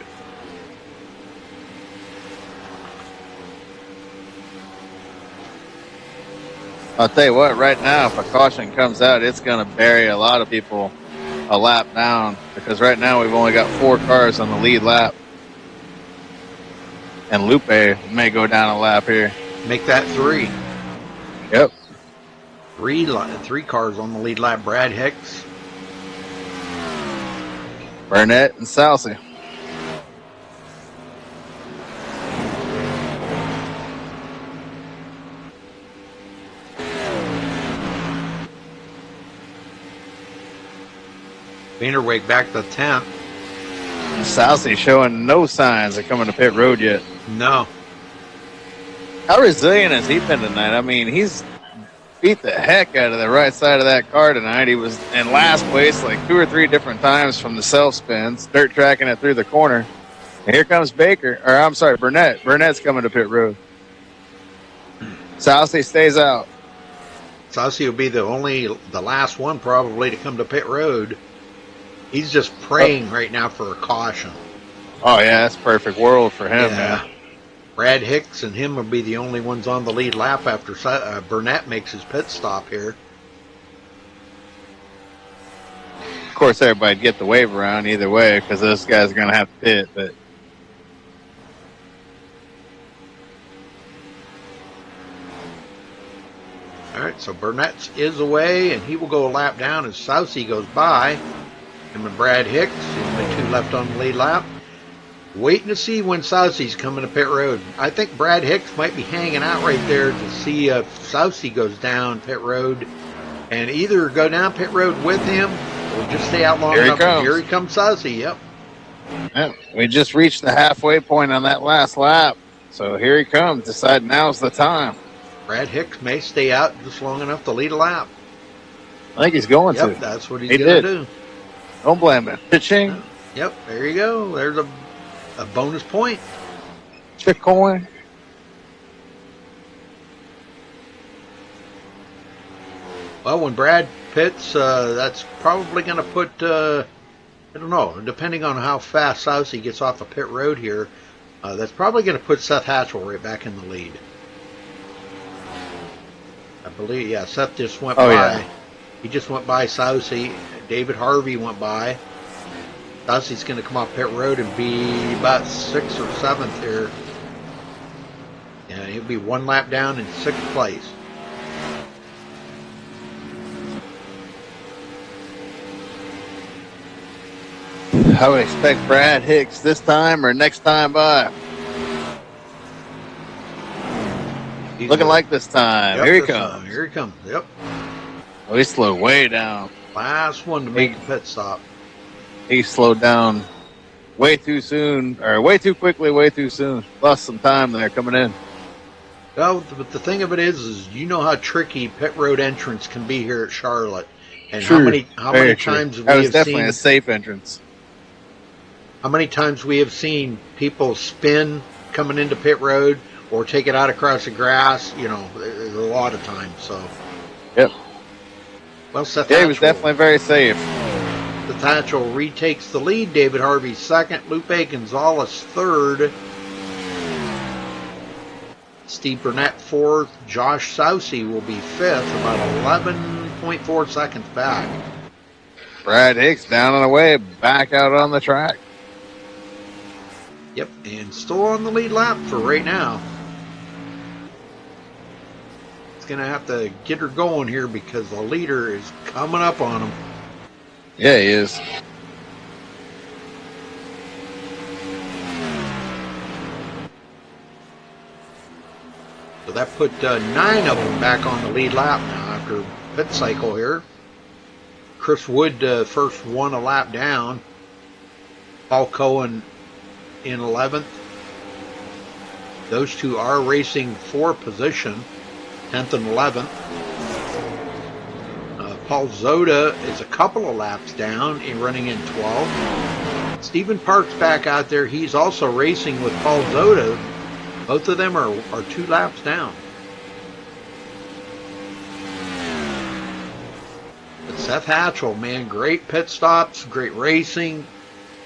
I'll tell you what, right now, if a caution comes out, it's going to bury a lot of people a lap down because right now we've only got 4 cars on the lead lap. And Lupe may go down a lap here. Make that 3. Yep. 3 cars on the lead lap. Brad Hicks. Burnett and Southey. Vanderweg back to 10th. Southey showing no signs of coming to pit road yet. No. How resilient has he been tonight? I mean, he's beat the heck out of the right side of that car tonight. He was in last place like 2 or 3 different times from the self spins, dirt tracking it through the corner. And here comes Burnett. Burnett's coming to pit road. Southey stays out. Southey will be the last one probably to come to pit road. He's just praying right now for a caution. Oh, yeah, that's perfect world for him, man. Brad Hicks and him will be the only ones on the lead lap after Burnett makes his pit stop here. Of course, everybody'd get the wave around either way because those guys are going to have to pit. But all right, so Burnett is away, and he will go a lap down as Southey goes by. Him and Brad Hicks, only 2 left on the lead lap. Waiting to see when Southey's coming to pit road. I think Brad Hicks might be hanging out right there to see if Southey goes down pit road and either go down pit road with him or just stay out long enough. Here he comes Southey, yep. We just reached the halfway point on that last lap. So here he comes, deciding now's the time. Brad Hicks may stay out just long enough to lead a lap. I think he's going to. Yep, that's what he's going to do. Don't blame him. Pitching. Yep, there you go. There's a bonus point. Bitcoin. Well, when Brad pits, that's probably going to put, I don't know, depending on how fast Southey gets off the pit road here, that's probably going to put Seth Hatchell right back in the lead. I believe, yeah, Seth just went by. Yeah. He just went by Southey. David Harvey went by. Southey's going to come off pit road and be about 6th or 7th here. he'll be 1 lap down in 6th place. I would expect Brad Hicks this time or next time by. He's Looking good. like this time. Yep, Here he this comes. time. Here he comes. Yep. Oh, he slowed way down. Last one to make the pit stop. He slowed down way too soon, or way too quickly, way too soon. Lost some time there coming in. Well, but the thing of it is you know how tricky pit road entrance can be here at Charlotte, and True. how Very many true. times we That was have definitely seen a safe entrance. how many times we have seen people spin coming into pit road or take it out across the grass. You know, there's a lot of times. So, Yep. well, Seth Yeah, he was Hatchell- definitely very safe. The Thatchell retakes the lead. David Harvey second. Lupe Gonzalez third. Steve Burnett fourth. Josh Sousey will be fifth, about 11.4 seconds back. Brad Hicks down and away, back out on the track. Yep, and still on the lead lap for right now. It's going to have to get her going here because the leader is coming up on him. Yeah, he is. So that put 9 of them back on the lead lap now after pit cycle here. Chris Wood first won a lap down. Paul Cohen in 11th. Those two are racing for position, 10th and 11th. Paul Zoda is a couple of laps down and running in 12th. Stephen Park's back out there. He's also racing with Paul Zoda. Both of them are 2 laps down. But Seth Hatchell, man, great pit stops, great racing,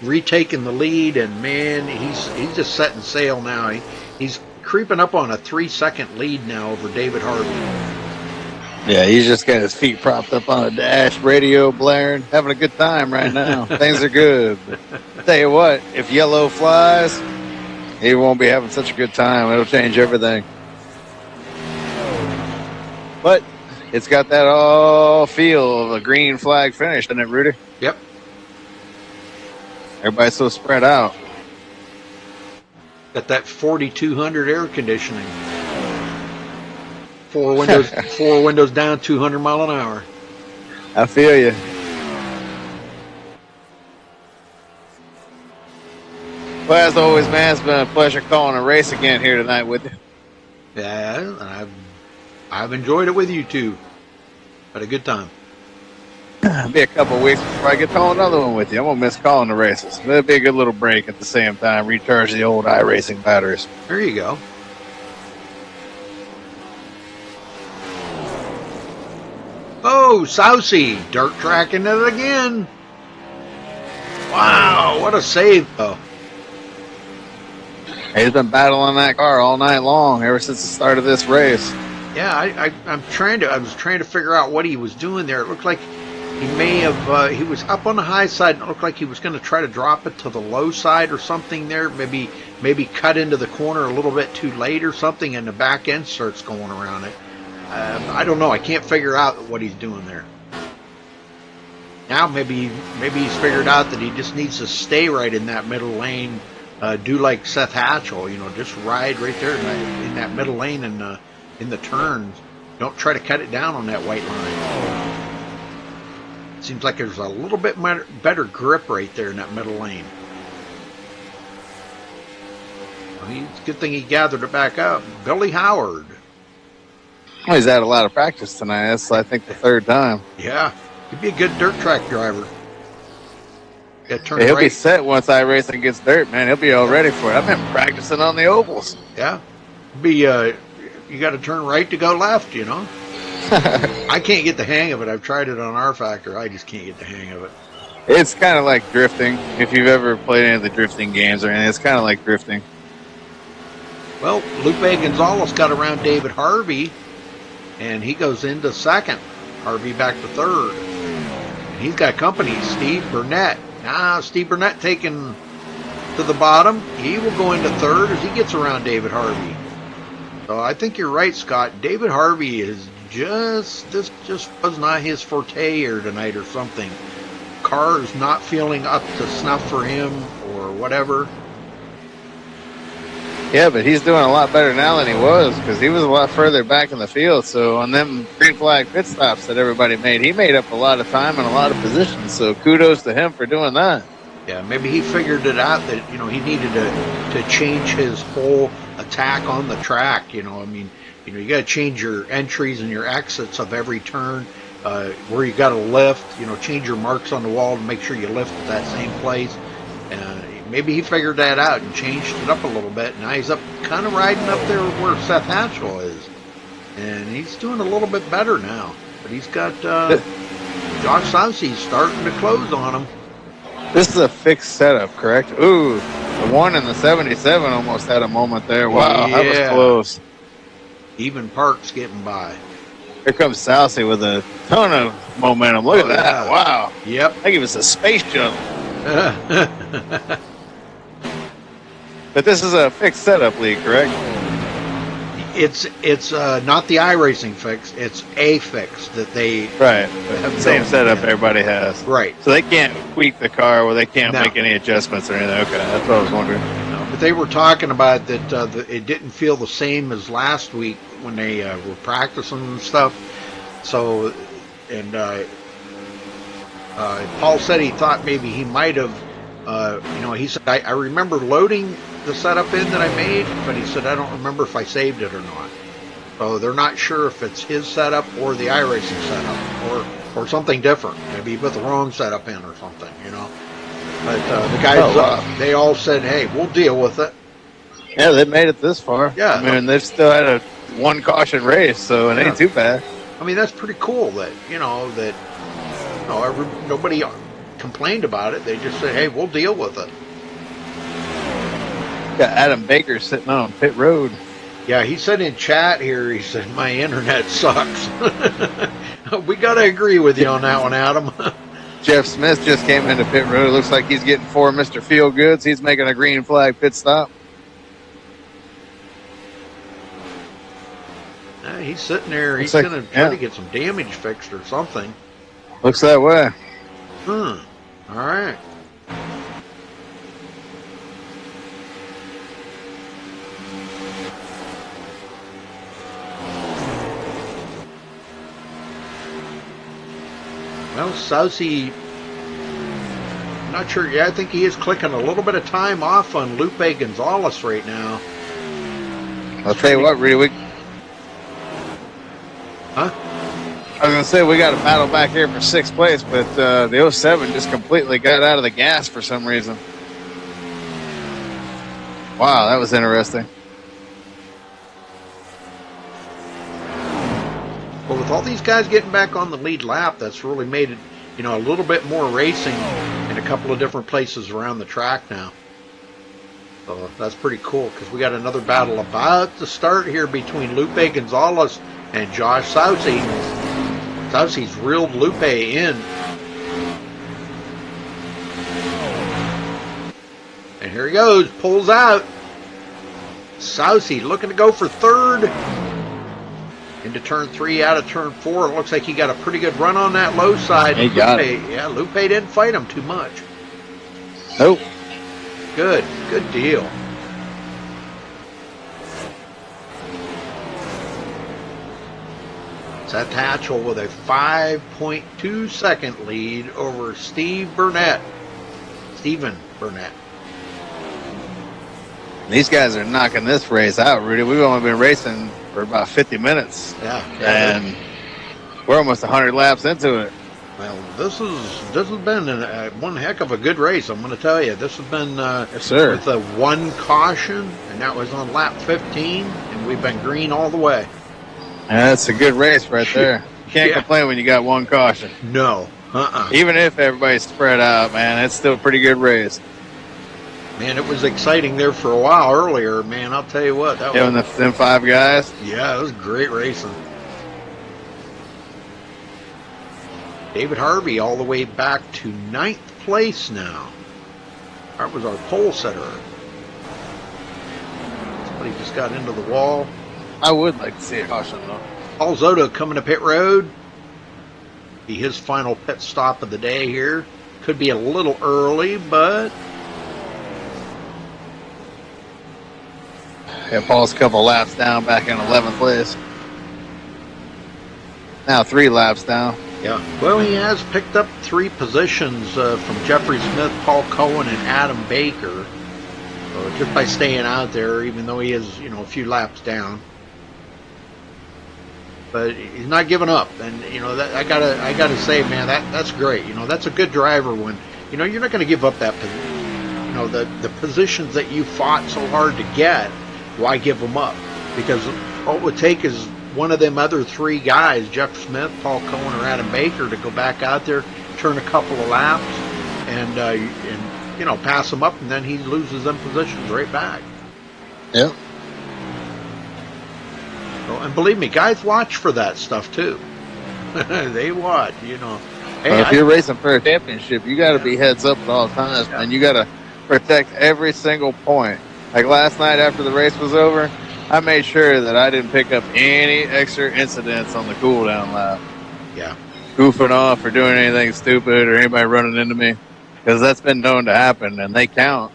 retaking the lead, and man, he's just setting sail now. He's creeping up on a 3-second lead now over David Harvey. Yeah, he's just got his feet propped up on a dash, radio blaring, having a good time right now. Things are good. But tell you what, if yellow flies, he won't be having such a good time. It'll change everything. But it's got that all feel of a green flag finish, doesn't it, Rudy? Yep. Everybody's so spread out. Got that 4200 air conditioning. 4 windows down, 200 mile an hour. I feel you. Well, as always, man, it's been a pleasure calling a race again here tonight with you. Yeah, I've enjoyed it with you too. Had a good time. It'll be a couple of weeks before I get to call another one with you. I'm going to miss calling the races. It'll be a good little break at the same time. Recharge the old iRacing batteries. There you go. Oh, Sousey, dirt tracking it again. Wow, what a save, though. He's been battling that car all night long, ever since the start of this race. Yeah, I was trying to figure out what he was doing there. It looked like he may have, he was up on the high side, and it looked like he was going to try to drop it to the low side or something there. Maybe cut into the corner a little bit too late or something, and the back end starts going around it. I don't know. I can't figure out what he's doing there. Now maybe he's figured out that he just needs to stay right in that middle lane. Do like Seth Hatchell, just ride right there in that middle lane and in the turns. Don't try to cut it down on that white line. Seems like there's a little bit better grip right there in that middle lane. Well, it's a good thing he gathered it back up. Billy Howard. Well, he's had a lot of practice tonight. That's, I think, the third time. Yeah, he'd be a good dirt track driver. He'll be set once iRacing gets dirt, man. He'll be all ready for it. I've been practicing on the ovals. Yeah, you got to turn right to go left. I can't get the hang of it. I've tried it on R Factor. I just can't get the hang of it. It's kind of like drifting. If you've ever played any of the drifting games or anything, it's kind of like drifting. Well, Lupe Gonzalez got around David Harvey, and he goes into second. Harvey back to third. And he's got company, Steve Burnett. Now, Steve Burnett taken to the bottom. He will go into third as he gets around David Harvey. So I think you're right, Scott. David Harvey is this just was not his forte here tonight or something. Car is not feeling up to snuff for him or whatever. Yeah, but he's doing a lot better now than he was because he was a lot further back in the field. So on them green flag pit stops that everybody made, he made up a lot of time and a lot of positions. So kudos to him for doing that. Yeah, maybe he figured it out that, he needed to change his whole attack on the track. I mean, you got to change your entries and your exits of every turn, where you got to lift, change your marks on the wall to make sure you lift at that same place. And maybe he figured that out and changed it up a little bit. Now he's kind of riding up there where Seth Hatchell is. And he's doing a little bit better now. But he's got Josh Soucy starting to close on him. This is a fixed setup, correct? Ooh, the one in the 77 almost had a moment there. Wow, yeah. That was close. Even Parks getting by. Here comes Soucy with a ton of momentum. Look at that. Yeah. Wow. Yep. I give us a space shuttle. But this is a fixed setup league, correct? It's not the iRacing fix. It's a fix that they Right. Same built. setup Yeah. everybody has. Right. So they can't tweak the car or they can't No. make any adjustments or anything. Okay, that's what I was wondering. No, but they were talking about that it didn't feel the same as last week when they were practicing and stuff. So, and Paul said he thought maybe he might have, he said, I remember loading the setup in that I made, but he said, I don't remember if I saved it or not. So they're not sure if it's his setup or the iRacing setup or something different. Maybe he put the wrong setup in or something, But the guys, they all said, hey, we'll deal with it. Yeah, they made it this far. Yeah. I mean, they've still had a one caution race, so it ain't too bad. I mean, that's pretty cool that, nobody complained about it. They just said, hey, we'll deal with it. Got Adam Baker sitting on pit road. Yeah, he said in chat here, he said, my internet sucks. We got to agree with you on that one, Adam. Jeff Smith just came into pit road. It looks like he's getting 4 Mr. Feelgoods. He's making a green flag pit stop. He's sitting there. He's Looks going like- to try yeah. to get some damage fixed or something. Looks that way. All right. Well, Soucy, not sure. Yeah, I think he is clicking a little bit of time off on Lupe Gonzalez right now. I'll tell you what, Reed, Huh? I was going to say we got a battle back here for 6th place, but the 07 just completely got out of the gas for some reason. Wow, that was interesting. Well, with all these guys getting back on the lead lap, that's really made it, a little bit more racing in a couple of different places around the track now. So that's pretty cool because we got another battle about to start here between Lupe Gonzalez and Josh Soucy. Soucy's reeled Lupe in. And here he goes, pulls out. Soucy looking to go for third. Into turn 3 out of turn 4. It looks like he got a pretty good run on that low side. He got it. Yeah, Lupe didn't fight him too much. Nope. Good deal. Seth Hatchell with a 5.2 second lead over Stephen Burnett. These guys are knocking this race out, Rudy. We've only been racing for about 50 minutes. Yeah. And we're almost 100 laps into it. Well, this has been one heck of a good race. I'm going to tell you. This has been Yes, sir. with a one caution, and that was on lap 15, and we've been green all the way. That's a good race right there. You can't complain when you got one caution. No. Even if everybody's spread out, man, it's still a pretty good race. Man, it was exciting there for a while earlier. Man, I'll tell you what. That Having was, them 5 guys. yeah, it was great racing. David Harvey all the way back to 9th place now. That was our pole setter. Somebody just got into the wall. I would like to see a caution, though. Paul Zotto coming to pit road. Be his final pit stop of the day here. Could be a little early, but Yeah, Paul's a couple laps down, back in 11th place. Now 3 laps down. yeah. Well, he has picked up 3 positions from Jeffrey Smith, Paul Cohen, and Adam Baker. So just by staying out there, even though he is, a few laps down. But he's not giving up, and that I gotta say, man, that's great. That's a good driver when you're not going to give up that the positions that you fought so hard to get. Why give them up? Because all it would take is one of them other 3 guys, Jeff Smith, Paul Cohen, or Adam Baker, to go back out there, turn a couple of laps, and pass them up, and then he loses them positions right back. Yep. And believe me, guys watch for that stuff too. They watch, Hey, if you're racing for a championship, you got to be heads up at all times, and you got to protect every single point. Like last night after the race was over, I made sure that I didn't pick up any extra incidents on the cool down lap. Yeah. Goofing off or doing anything stupid or anybody running into me, because that's been known to happen, and they count.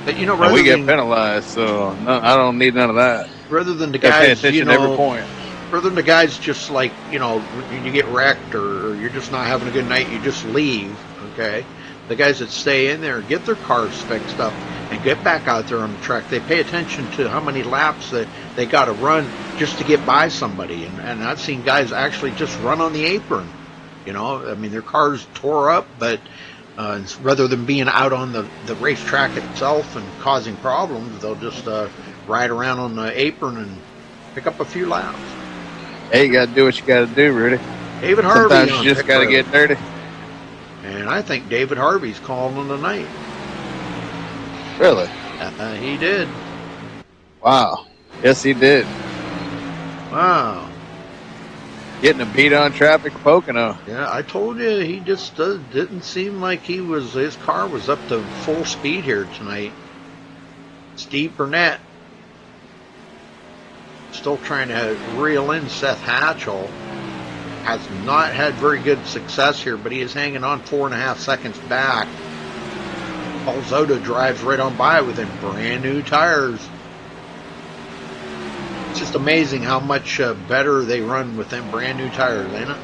But and we get penalized, so no, I don't need none of that. Rather than the Gotta pay guys, attention to every point. Rather than the guys just like when you get wrecked or you're just not having a good night, you just leave. Okay, the guys that stay in there, get their cars fixed up, and get back out there on the track. They pay attention to how many laps that they got to run just to get by somebody. And I've seen guys actually just run on the apron. I mean, their cars tore up, but rather than being out on the racetrack itself and causing problems, they'll just ride around on the apron and pick up a few laps. Hey, you got to do what you got to do, Rudy. David Harvey. Sometimes you just got to get dirty. And I think David Harvey's calling tonight. Really? He did. Wow. Yes, he did. Wow. Getting a beat on traffic at Pocono. Yeah, I told you, he just didn't seem like his car was up to full speed here tonight. Steve Burnett still trying to reel in Seth Hatchell. Has not had very good success here, but he is hanging on 4.5 seconds back. Paul Zotto drives right on by with him, brand new tires. It's just amazing how much better they run with them brand new tires, ain't it?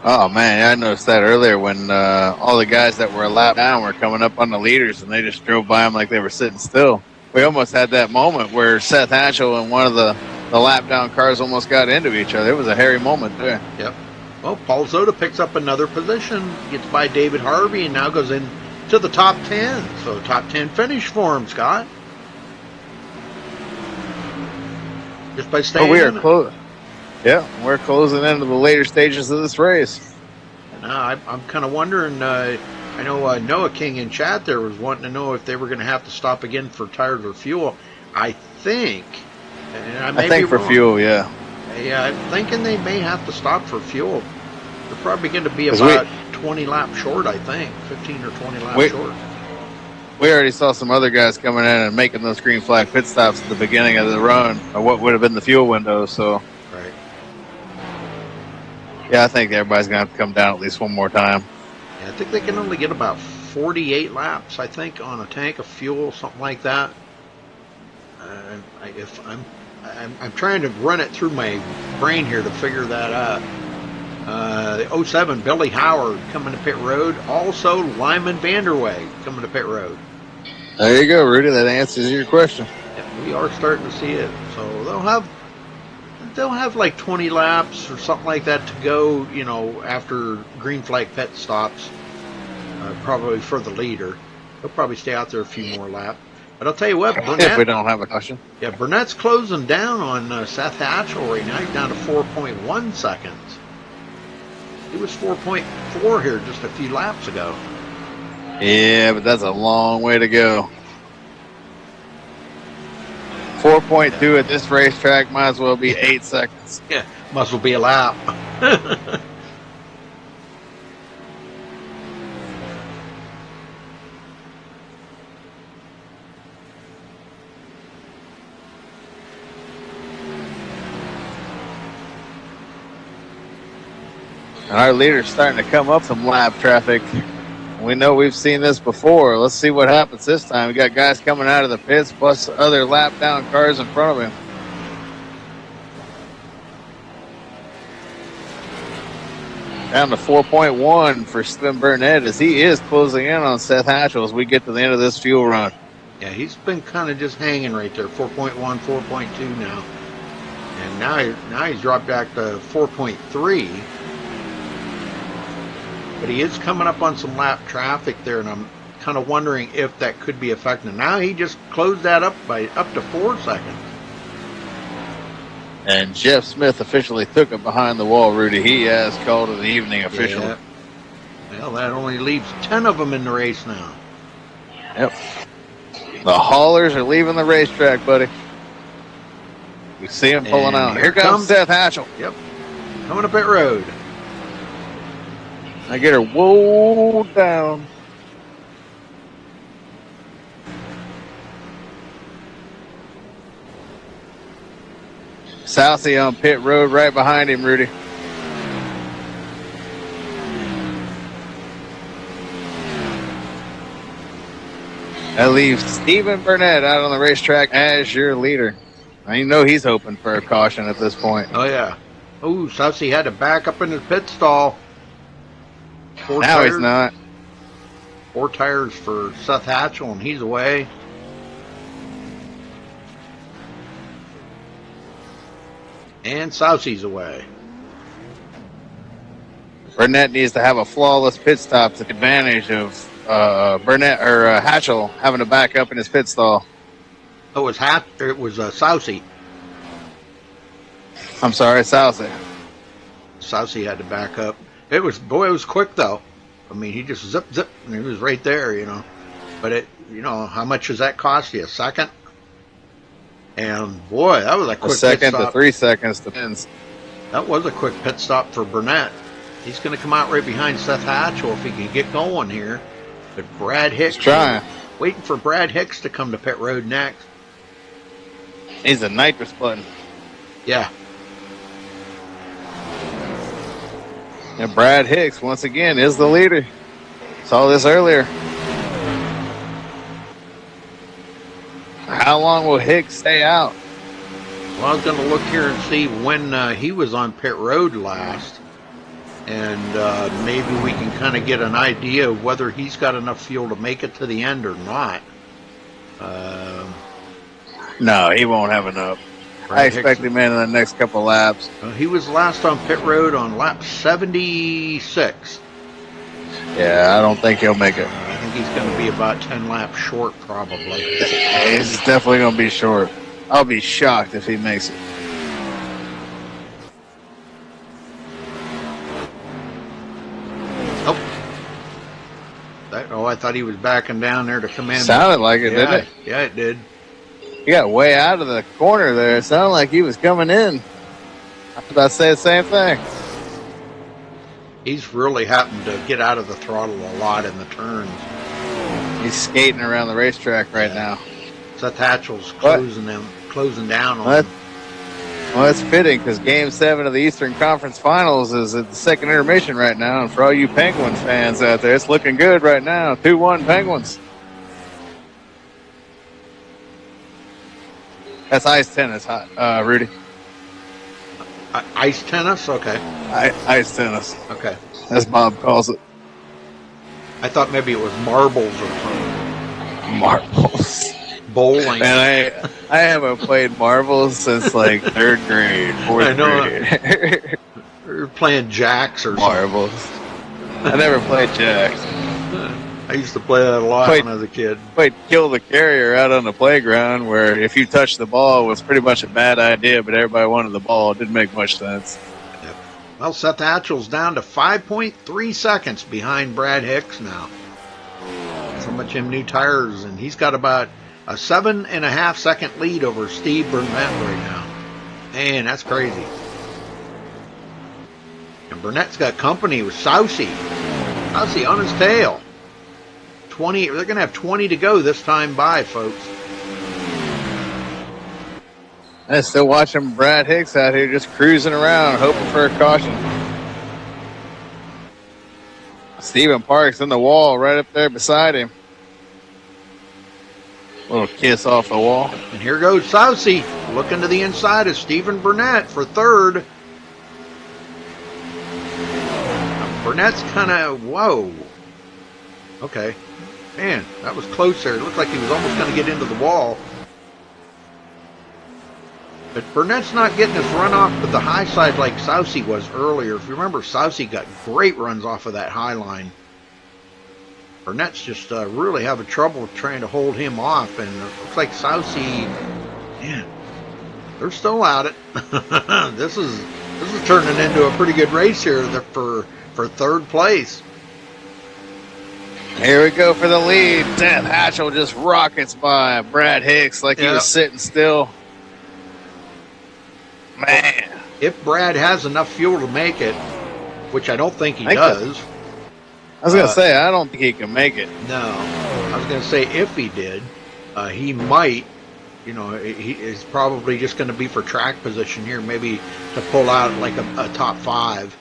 Oh, man, I noticed that earlier when all the guys that were a lap down were coming up on the leaders, and they just drove by them like they were sitting still. We almost had that moment where Seth Hatchell and one of the lap down cars almost got into each other. It was a hairy moment there. Yep. Well, Paul Zotto picks up another position, gets by David Harvey, and now goes in to the top 10. So top 10 finish for him, Scott. Just by staying we are in close. Yeah, we're closing into the later stages of this race. Now, I'm kind of wondering, I know Noah King in chat there was wanting to know if they were going to have to stop again for tires or fuel. I think, and I think for wrong. Fuel, yeah. Yeah, I'm thinking they may have to stop for fuel. They're probably going to be about 20 laps short, I think. 15 or 20 laps short. We already saw some other guys coming in and making those green flag pit stops at the beginning of the run, or what would have been the fuel window, so. Right. Yeah, I think everybody's going to have to come down at least one more time. Yeah, I think they can only get about 48 laps, I think, on a tank of fuel, something like that. I'm trying to run it through my brain here to figure that out. The 07 Billy Howard coming to pit road. Also Lyman Vanderway coming to pit road. There you go, Rudy. That answers your question. Yeah, we are starting to see it. So they'll have like 20 laps or something like that to go, after green flag pit stops, probably for the leader. They'll probably stay out there a few more laps. But I'll tell you what, Burnett, if we don't have a caution. Yeah, Burnett's closing down on Seth Hatchell right now. He's down to 4.1 seconds. He was 4.4 here just a few laps ago. Yeah, but that's a long way to go. 4.2 at this racetrack might as well be 8 seconds. Yeah, must well be a lap. And our leader's starting to come up some lap traffic. We know we've seen this before. Let's see what happens this time. We got guys coming out of the pits, plus other lap down cars in front of him. Down to 4.1 for Stephen Burnett as he is closing in on Seth Hatchell as we get to the end of this fuel run. Yeah, he's been kind of just hanging right there, 4.1, 4.2 now. And now he's dropped back to 4.3. But he is coming up on some lap traffic there, and I'm kind of wondering if that could be affecting. Now he just closed that up by up to 4 seconds. And Jeff Smith officially took it behind the wall, Rudy. He has called it the evening officially. Yeah. Well, that only leaves 10 of them in the race now. Yep. The haulers are leaving the racetrack, buddy. We see him pulling out. Here comes Seth Hatchell. Yep. Coming up pit road. I get her whoa down. Southie on pit road right behind him, Rudy. That leaves Stephen Burnett out on the racetrack as your leader. I know he's hoping for a caution at this point. Oh, yeah. Oh, Southie had to back up in his pit stall. Now he's not. 4 tires for Seth Hatchell, and he's away. And Sousey's away. Burnett needs to have a flawless pit stop to take advantage of Burnett or Hatchell having to back up in his pit stall. Oh, it was Sousey. I'm sorry, Sousey. Sousey had to back up. It was quick though. I mean, he just zip, and he was right there, you know. But how much does that cost you? A second? And boy, that was a quick a second pit stop. to 3 seconds depends. That was a quick pit stop for Burnett. He's going to come out right behind Seth Hatchell if he can get going here. But Brad Hicks, he's trying. Waiting for Brad Hicks to come to pit road next. He's a nitrous button. Yeah. And Brad Hicks, once again, is the leader. Saw this earlier. How long will Hicks stay out? Well, I was going to look here and see when he was on pit road last. And maybe we can kind of get an idea of whether he's got enough fuel to make it to the end or not. No, he won't have enough. I expect him in the next couple laps. He was last on pit road on lap 76. Yeah, I don't think he'll make it. I think he's going to be about 10 laps short, probably. He's definitely going to be short. I'll be shocked if he makes it. I thought he was backing down there to come in. Sounded like it, didn't it? Yeah, it did. He got way out of the corner there. It sounded like he was coming in. I was about to say the same thing. He's really happened to get out of the throttle a lot in the turns. He's skating around the racetrack right now. Seth Hatchell's closing down on him. Well, that's fitting because Game 7 of the Eastern Conference Finals is at the second intermission right now. And for all you Penguins fans out there, it's looking good right now. 2-1 Penguins. That's ice tennis, Rudy. Ice tennis? Okay. Ice tennis. Okay. As Bob calls it. I thought maybe it was marbles or something. Marbles. Bowling. And I haven't played marbles since like 3rd grade, 4th grade. We're playing jacks or marbles. I never played jacks. I used to play that a lot when I was a kid. Played Kill the Carrier out on the playground where if you touched the ball it was pretty much a bad idea, but everybody wanted the ball. It didn't make much sense. Yep. Well, Seth Hatchell's down to 5.3 seconds behind Brad Hicks now. So much him new tires, and he's got about a 7.5 second lead over Steve Burnett right now. Man, that's crazy. And Burnett's got company with Sousey. Sousey on his tail. 20. They're going to have 20 to go this time by, folks. I'm still watching Brad Hicks out here just cruising around, hoping for a caution. Steven Parks in the wall right up there beside him. Little kiss off the wall. And here goes Sousey looking to the inside of Stephen Burnett for third. Burnett's kind of, whoa. Okay. Man, that was close there. It looked like he was almost going to get into the wall. But Burnett's not getting his run off with the high side like Sousey was earlier. If you remember, Sousey got great runs off of that high line. Burnett's just really having trouble trying to hold him off. And it looks like Sousey, man, they're still at it. This is turning into a pretty good race here for third place. Here we go for the lead. Seth Hatchell just rockets by Brad Hicks like he was sitting still. Man. If Brad has enough fuel to make it, which I don't think he does. I was going to say, I don't think he can make it. No. I was going to say if he did, he might. You know, he is probably just going to be for track position here, maybe to pull out like a top 5.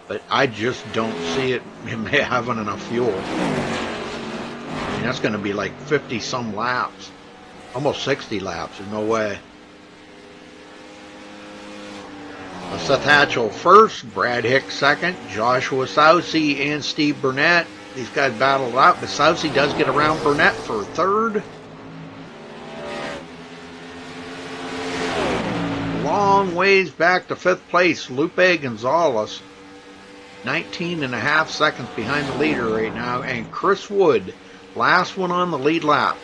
But I just don't see him having enough fuel. I mean, that's going to be like 50-some laps. Almost 60 laps. There's no way. Seth Hatchell first, Brad Hicks second, Joshua Sousey and Steve Burnett. These guys battled out, but Sousey does get around Burnett for third. Long ways back to 5th place, Lupe Gonzalez. 19.5 seconds behind the leader right now. And Chris Wood, last one on the lead lap.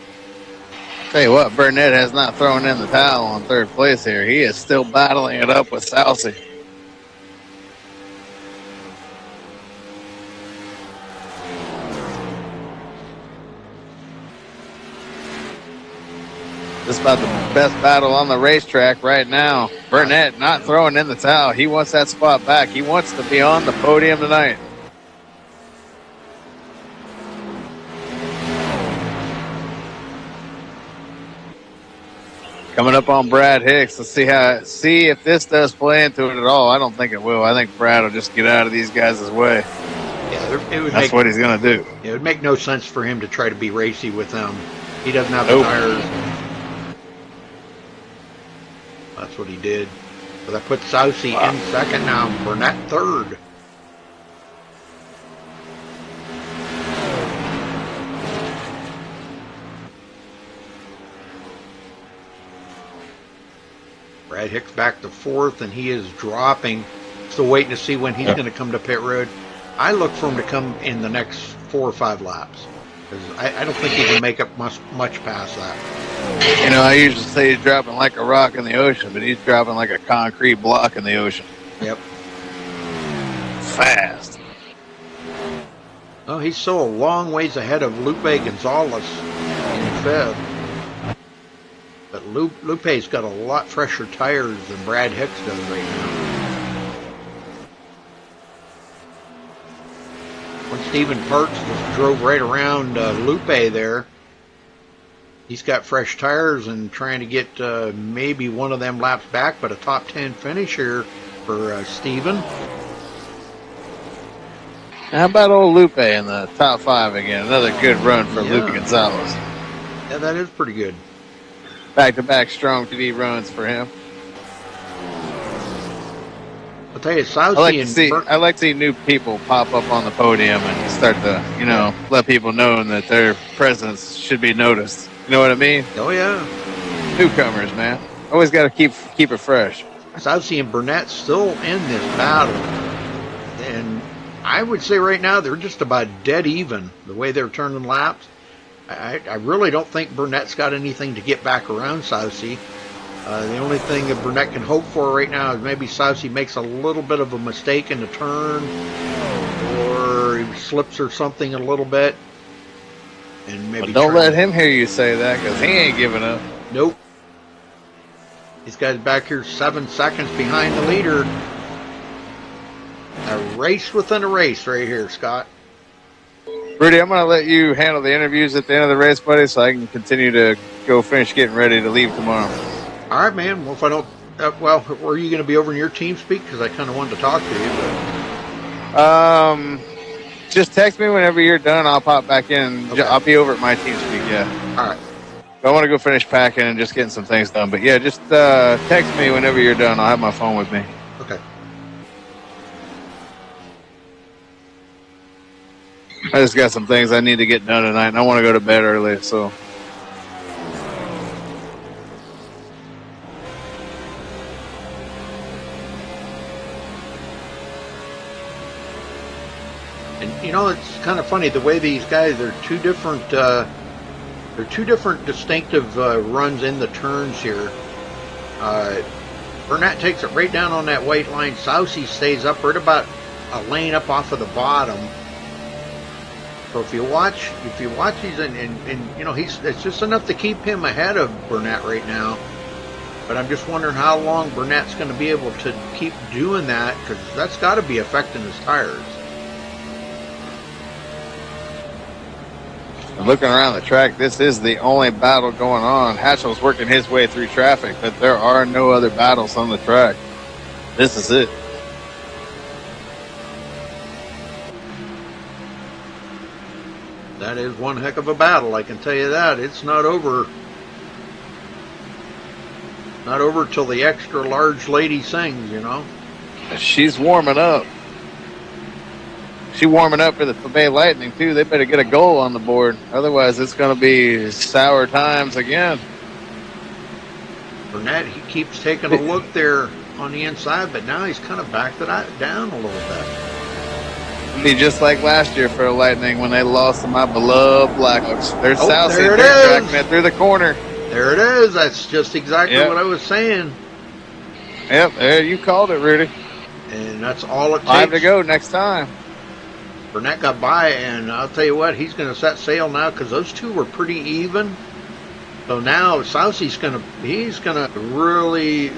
Tell you what, Burnett has not thrown in the towel on 3rd place here. He is still battling it up with Sousey. Just about the best battle on the racetrack right now. Burnett not throwing in the towel. He wants that spot back. He wants to be on the podium tonight. Coming up on Brad Hicks. Let's see if this does play into it at all. I don't think it will. I think Brad will just get out of these guys' way. Yeah, that's what he's going to do. It would make no sense for him to try to be racy with them. He doesn't have the tires. That's what he did. So that puts Sousey in second now. Burnett third. Brad Hicks back to 4th, and he is dropping. Still waiting to see when he's going to come to pit road. I look for him to come in the next 4 or 5 laps. Because I don't think he can make up much past that. You know, I usually say he's dropping like a rock in the ocean, but he's dropping like a concrete block in the ocean. Yep. Fast. Oh, he's still a long ways ahead of Lupe Gonzalez in 5th. But Lupe's got a lot fresher tires than Brad Hicks does right now. When Stephen Parks just drove right around Lupe there, he's got fresh tires and trying to get maybe one of them laps back, but a top 10 finish here for Stephen. How about old Lupe in the top 5 again? Another good run for Lupe Gonzalez. Yeah, that is pretty good. Back-to-back strong TV runs for him. I'll tell you, Sousey I like to see new people pop up on the podium and start to, let people know that their presence should be noticed. You know what I mean? Oh, yeah. Newcomers, man. Always got to keep it fresh. Sousey and Burnett still in this battle. And I would say right now they're just about dead even, the way they're turning laps. I really don't think Burnett's got anything to get back around Sousey. The only thing that Burnett can hope for right now is maybe Sousey makes a little bit of a mistake in the turn, or he slips or something a little bit. And maybe don't let him hear you say that, because he ain't giving up. Nope. These guys back here 7 seconds behind the leader. A race within a race right here, Scott. Rudy, I'm going to let you handle the interviews at the end of the race, buddy, so I can continue to go finish getting ready to leave tomorrow. All right, man. Well, if I don't, were you going to be over in your team speak? Because I kind of wanted to talk to you. But... Just text me whenever you're done. I'll pop back in. Okay. I'll be over at my team speak. Yeah. All right. I want to go finish packing and just getting some things done. But yeah, just text me whenever you're done. I'll have my phone with me. Okay. I just got some things I need to get done tonight, and I want to go to bed early. So. And you know, it's kind of funny the way these guys are two different. They're two different distinctive runs in the turns here. Burnett takes it right down on that white line. Sousey stays up right about a lane up off of the bottom. So if you watch these and you know it's just enough to keep him ahead of Burnett right now. But I'm just wondering how long Burnett's going to be able to keep doing that, because that's got to be affecting his tires. Looking around the track, this is the only battle going on. Hatchell's working his way through traffic, but there are no other battles on the track. This is it. That is one heck of a battle, I can tell you that. It's not over. Not over till the extra large lady sings, you know. She's warming up. She's warming up for the Bay Lightning, too. They better get a goal on the board. Otherwise, it's going to be sour times again. Burnett, he keeps taking a look there on the inside, but now he's kind of backed it down a little bit. It'll be just like last year for the Lightning when they lost to my beloved Blackhawks. There's Sousey. There it They're is. tracking it through the corner. There it is. That's just exactly what I was saying. Yep, there you called it, Rudy. And that's all it takes. 5 to go next time. Burnett got by, and I'll tell you what, he's going to set sail now, because those two were pretty even. So now Sousey's he's going to really,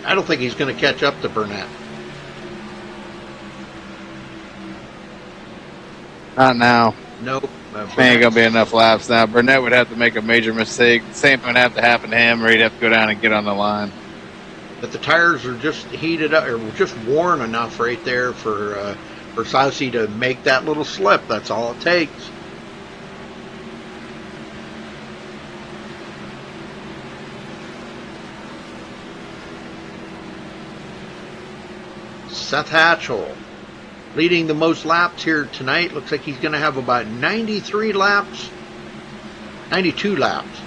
I don't think he's going to catch up to Burnett. Not now. Nope. Ain't gonna be enough laps now. Burnett would have to make a major mistake. Same thing would have to happen to him, or he'd have to go down and get on the line. But the tires are just heated up, or just worn enough right there for Sousey to make that little slip. That's all it takes. Seth Hatchell leading the most laps here tonight. Looks like he's going to have about 93 laps, 92 laps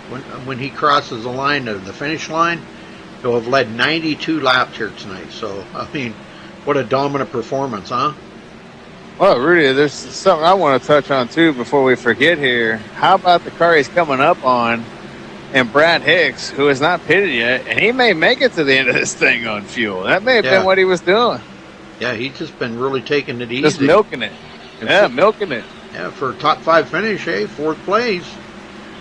when he crosses the line of the finish line. He'll have led 92 laps here tonight. So, I mean, what a dominant performance, huh? Well, Rudy, there's something I want to touch on, too, before we forget here. How about the car he's coming up on, and Brad Hicks, who is not pitted yet, and he may make it to the end of this thing on fuel. That may have been what he was doing. Yeah, he's just been really taking it easy. Just milking it. Milking it. Yeah, for a top 5 finish, hey, 4th place.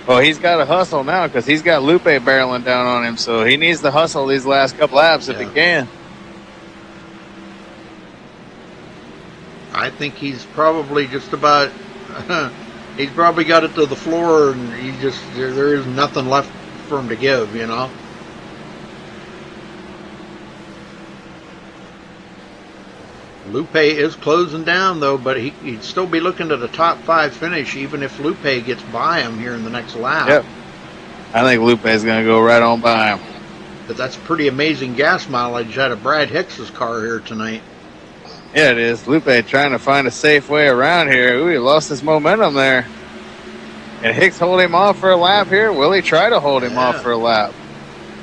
Well, he's got to hustle now because he's got Lupe barreling down on him, so he needs to hustle these last couple laps if he can. I think he's probably just about, he's probably got it to the floor, and there is nothing left for him to give, you know. Lupe is closing down, though, but he'd still be looking at a top 5 finish, even if Lupe gets by him here in the next lap. Yep. I think Lupe is going to go right on by him. But that's pretty amazing gas mileage out of Brad Hicks's car here tonight. Yeah, it is. Lupe trying to find a safe way around here. Ooh, he lost his momentum there. And Hicks hold him off for a lap here. Will he try to hold him off for a lap?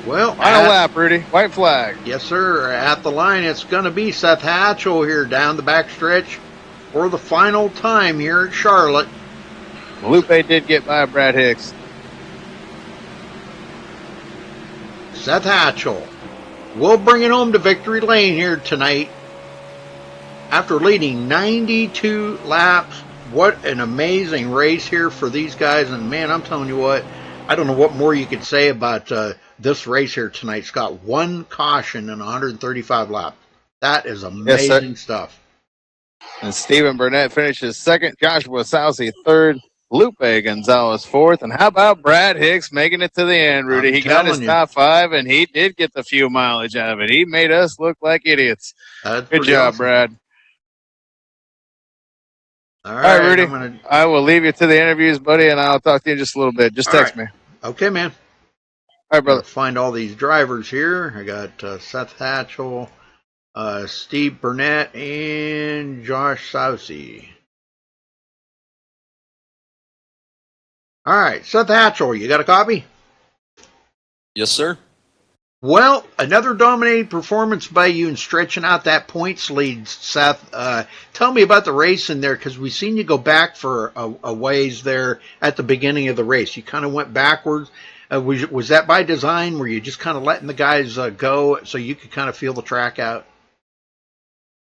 Well, final lap, Rudy. White flag. Yes, sir. At the line, it's going to be Seth Hatchell here down the backstretch for the final time here at Charlotte. Lupe did get by Brad Hicks. Seth Hatchell will bring it home to victory lane here tonight after leading 92 laps. What an amazing race here for these guys. And, man, I'm telling you what, I don't know what more you could say about this race here tonight. It's got 1 caution in 135 laps. That is amazing stuff. And Stephen Burnett finishes 2nd, Joshua Sousey 3rd, Lupe Gonzalez 4th. And how about Brad Hicks making it to the end, Rudy? He got his top 5, and he did get the fuel mileage out of it. He made us look like idiots. Good job, Brad. All All right, Rudy. I'm gonna... I will leave you to the interviews, buddy, and I'll talk to you in just a little bit. Just text me. Okay, man. All right, brother. Find all these drivers here. I got Seth Hatchell, Steve Burnett, and Josh Sousey. All right, Seth Hatchell, you got a copy? Yes, sir. Well, another dominating performance by you and stretching out that points lead, Seth. Tell me about the race in there, because we seen you go back for a ways there at the beginning of the race. You kind of went backwards. Was that by design? Were you just kind of letting the guys go so you could kind of feel the track out?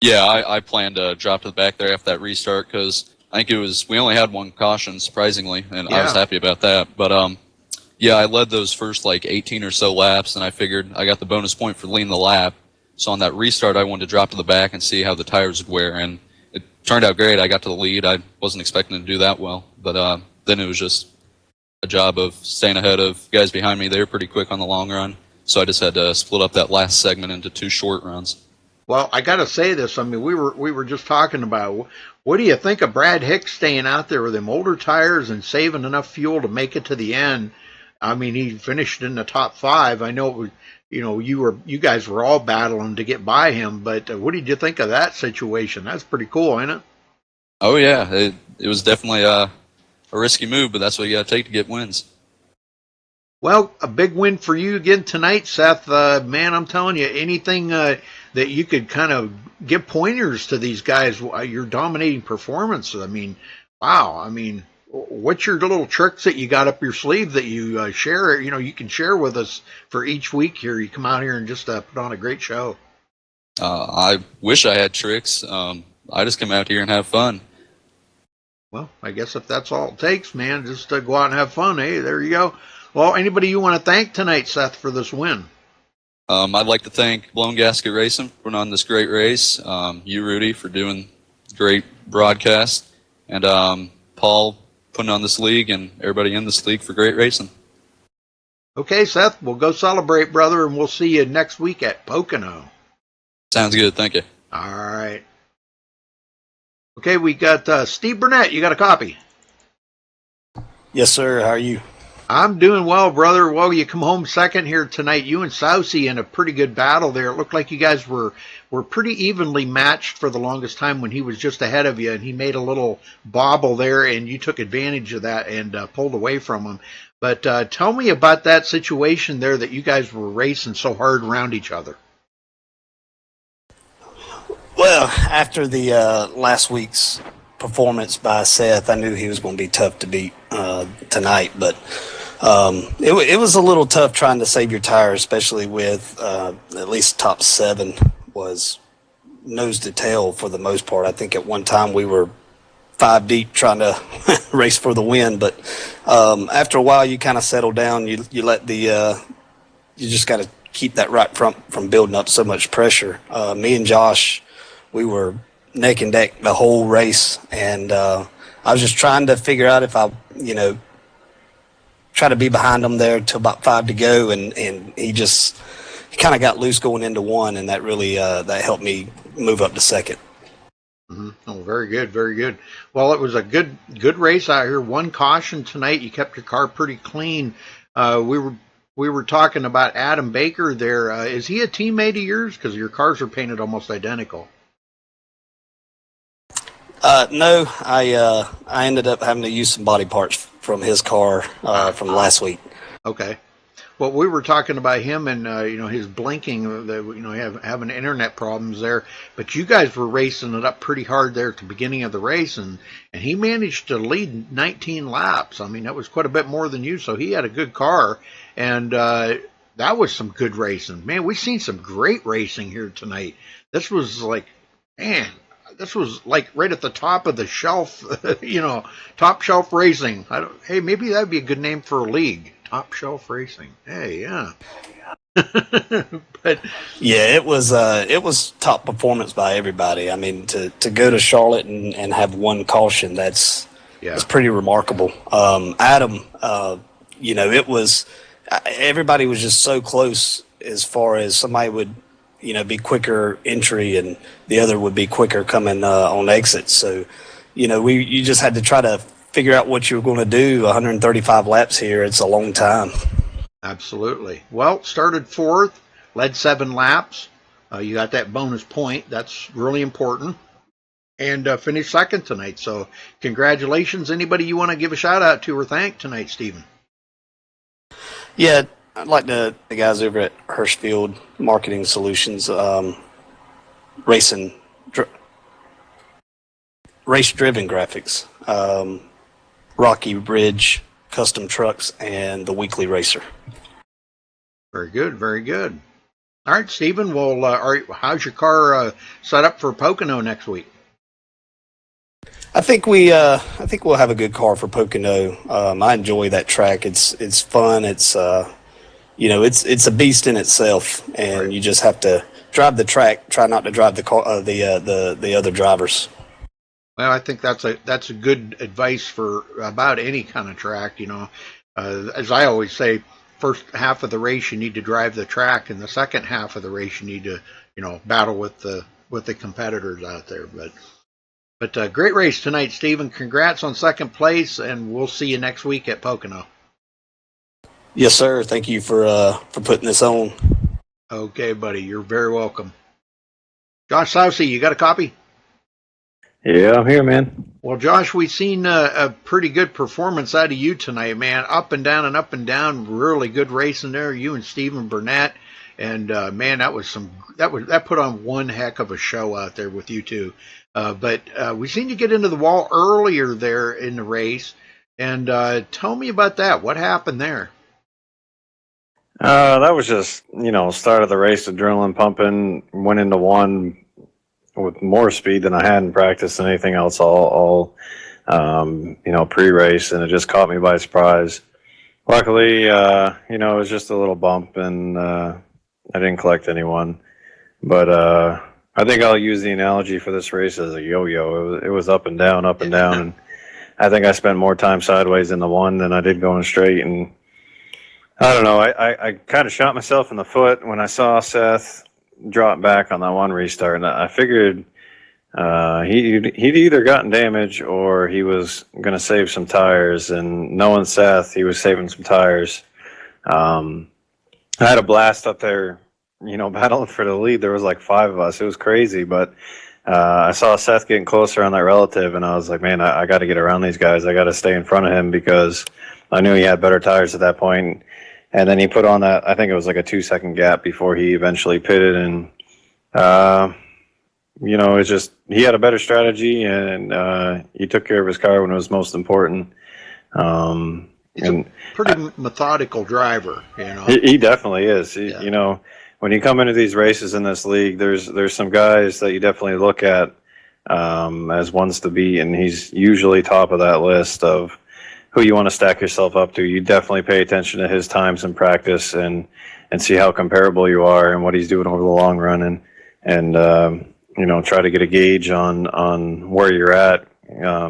Yeah, I planned to drop to the back there after that restart because I think we only had one caution, surprisingly, and I was happy about that. But, yeah, I led those first like 18 or so laps, and I figured I got the bonus point for leading the lap. So on that restart, I wanted to drop to the back and see how the tires would wear, and it turned out great. I got to the lead. I wasn't expecting to do that well, but then it was just a job of staying ahead of guys behind me. They were pretty quick on the long run, so I just had to split up that last segment into 2 short runs. Well, I got to say this. I mean, we were just talking about, what do you think of Brad Hicks staying out there with them older tires and saving enough fuel to make it to the end? I mean, he finished in the top 5. I know it was, you guys were all battling to get by him, but what did you think of that situation? That's pretty cool, ain't it? Oh yeah, it was definitely a risky move, but that's what you got to take to get wins. Well, a big win for you again tonight, Seth. Man, I'm telling you, anything that you could kind of give pointers to these guys, your dominating performance. I mean, wow. I mean, what's your little tricks that you got up your sleeve that you share? You can share with us for each week here. You come out here and just put on a great show. I wish I had tricks. I just come out here and have fun. Well, I guess if that's all it takes, man, just go out and have fun. Hey, there you go. Well, anybody you want to thank tonight, Seth, for this win? I'd like to thank Blown Gasket Racing for putting on this great race. You, Rudy, for doing great broadcast. And Paul putting on this league, and everybody in this league for great racing. Okay, Seth, we'll go celebrate, brother, and we'll see you next week at Pocono. Sounds good. Thank you. All right. Okay, we got Steve Burnett. You got a copy? Yes, sir. How are you? I'm doing well, brother. Well, you come home second here tonight. You and Sousey in a pretty good battle there. It looked like you guys were pretty evenly matched for the longest time when he was just ahead of you, and he made a little bobble there, and you took advantage of that and pulled away from him. But tell me about that situation there that you guys were racing so hard around each other. Well, after the last week's performance by Seth, I knew he was going to be tough to beat tonight, but it was a little tough trying to save your tire, especially with at least top 7 was nose to tail for the most part. I think at one time we were 5 deep trying to race for the win, but after a while you kind of settle down. You let you just got to keep that right front from building up so much pressure. Me and Josh, we were neck and neck the whole race, and I was just trying to figure out if I, try to be behind him there till about 5 to go, and he kind of got loose going into 1, and that really that helped me move up to second. Mm-hmm. Oh, very good, very good. Well, it was a good race out here. 1 caution tonight. You kept your car pretty clean. We were talking about Adam Baker there. Is he a teammate of yours? Because your cars are painted almost identical. No, I ended up having to use some body parts from his car from last week. Okay. Well, we were talking about him and his blinking. Having internet problems there. But you guys were racing it up pretty hard there at the beginning of the race, and he managed to lead 19 laps. I mean, that was quite a bit more than you. So he had a good car, and that was some good racing. Man, we've seen some great racing here tonight. This was like right at the top of the shelf, top shelf racing. Hey, maybe that'd be a good name for a league. Top shelf racing. Hey, yeah. But yeah, it was top performance by everybody. I mean, to go to Charlotte and have 1 caution, that's pretty remarkable. Adam, it was everybody was just so close as far as somebody would be quicker entry and the other would be quicker coming on exit. So you just had to try to figure out what you were going to do. 135 laps here, it's a long time. Absolutely. Well, started fourth, led 7 laps. You got that bonus point. That's really important. And finished second tonight. So congratulations. Anybody you want to give a shout out to or thank tonight, Stephen? Yeah, I'd like the guys over at Hirschfield Marketing Solutions, race-driven graphics, Rocky Ridge Custom Trucks, and the Weekly Racer. Very good, very good. All right, Stephen. Well, how's your car set up for Pocono next week? I think we'll have a good car for Pocono. I enjoy that track. It's fun. It's it's a beast in itself, and right. You just have to drive the track. Try not to drive the car, the other drivers. Well, I think that's a good advice for about any kind of track. As I always say, first half of the race you need to drive the track, and the second half of the race you need to battle with the competitors out there. But great race tonight, Stephen. Congrats on second place, and we'll see you next week at Pocono. Yes, sir. Thank you for putting this on. Okay, buddy. You're very welcome. Josh Sousey, you got a copy? Yeah, I'm here, man. Well, Josh, we've seen a pretty good performance out of you tonight, man. Up and down and up and down. Really good racing there. You and Stephen Burnett, and man, that put on one heck of a show out there with you two. But we seen you get into the wall earlier there in the race, and tell me about that. What happened there? That was just start of the race, adrenaline pumping. Went into one with more speed than I had in practice than anything else all pre-race, and it just caught me by surprise. Luckily, it was just a little bump, and I didn't collect anyone. But I think I'll use the analogy for this race as a yo-yo. It was up and down, and I think I spent more time sideways in the one than I did going straight. And I don't know, I kind of shot myself in the foot when I saw Seth drop back on that one restart, and I figured he'd either gotten damage or he was going to save some tires. And knowing Seth, he was saving some tires. I had a blast up there, battling for the lead. There was like 5 of us. It was crazy, but I saw Seth getting closer on that relative, and I was like, man, I got to get around these guys. I got to stay in front of him because I knew he had better tires at that point. And then he put on that, I think it was like a 2-second gap before he eventually pitted. And, it's just, he had a better strategy, and he took care of his car when it was most important. He's a pretty methodical driver, He definitely is. When you come into these races in this league, there's some guys that you definitely look at as ones to beat, and he's usually top of that list of who you want to stack yourself up to. You definitely pay attention to his times in practice and see how comparable you are and what he's doing over the long run, and try to get a gauge on where you're at,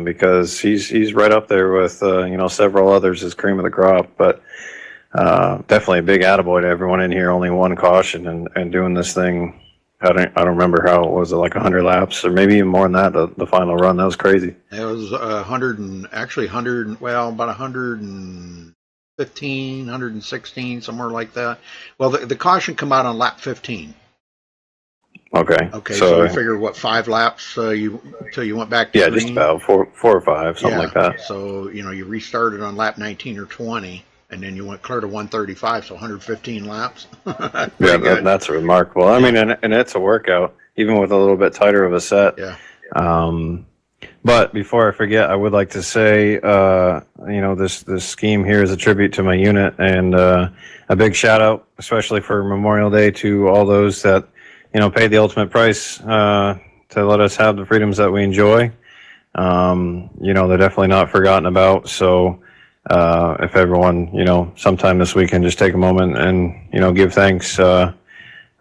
because he's right up there with several others as cream of the crop. But definitely a big attaboy to everyone in here. Only one caution and doing this thing. I don't remember how it was, like 100 laps or maybe even more than that. The final run, that was crazy. It was 100, well, about 115, 116, somewhere like that. Well, the caution come out on lap 15. Okay. So we figured 5 laps till you went back to green? Just about 4 or 5, something like that. So you restarted on lap 19 or 20. And then you went clear to 135, so 115 laps. That's remarkable. I mean, and it's a workout, even with a little bit tighter of a set. Yeah. But before I forget, I would like to say, this scheme here is a tribute to my unit, and a big shout out, especially for Memorial Day, to all those that paid the ultimate price to let us have the freedoms that we enjoy. They're definitely not forgotten about. So. If everyone, sometime this weekend, just take a moment and, give thanks. I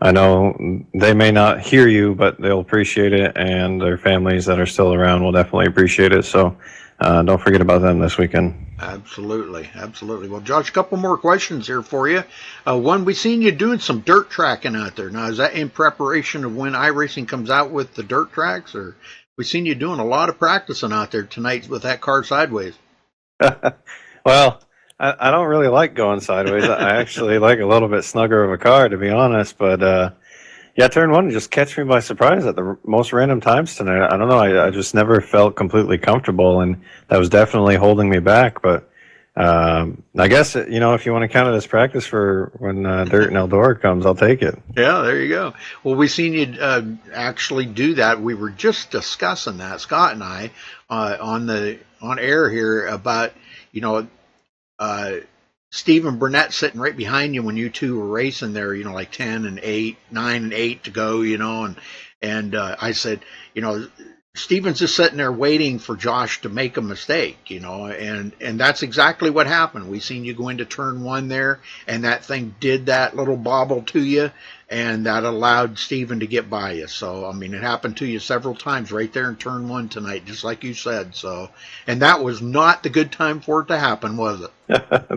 know they may not hear you, but they'll appreciate it, and their families that are still around will definitely appreciate it. So don't forget about them this weekend. Absolutely. Well, Josh, a couple more questions here for you. One, we've seen you doing some dirt tracking out there. Now, is that in preparation of when iRacing comes out with the dirt tracks, or We seen you doing a lot of practicing out there tonight with that car sideways. Well, I don't really like going sideways. I actually like a little bit snugger of a car, to be honest. But yeah, turn one just catch me by surprise at the most random times tonight. I don't know. I just never felt completely comfortable, and that was definitely holding me back. But I guess, if you want to count it as practice for when Dirt and Eldora comes, I'll take it. Yeah, there you go. Well, we seen you actually do that. We were just discussing that, Scott and I, on air here about, Stephen Burnett sitting right behind you when you two were racing there, like 10 and 8, 9 and 8 to go, and I said, Stephen's just sitting there waiting for Josh to make a mistake, and that's exactly what happened. We seen you go into turn one there, and that thing did that little bobble to you, and that allowed Stephen to get by you. So, it happened to you several times right there in turn one tonight, just like you said. So, and that was not the good time for it to happen, was it?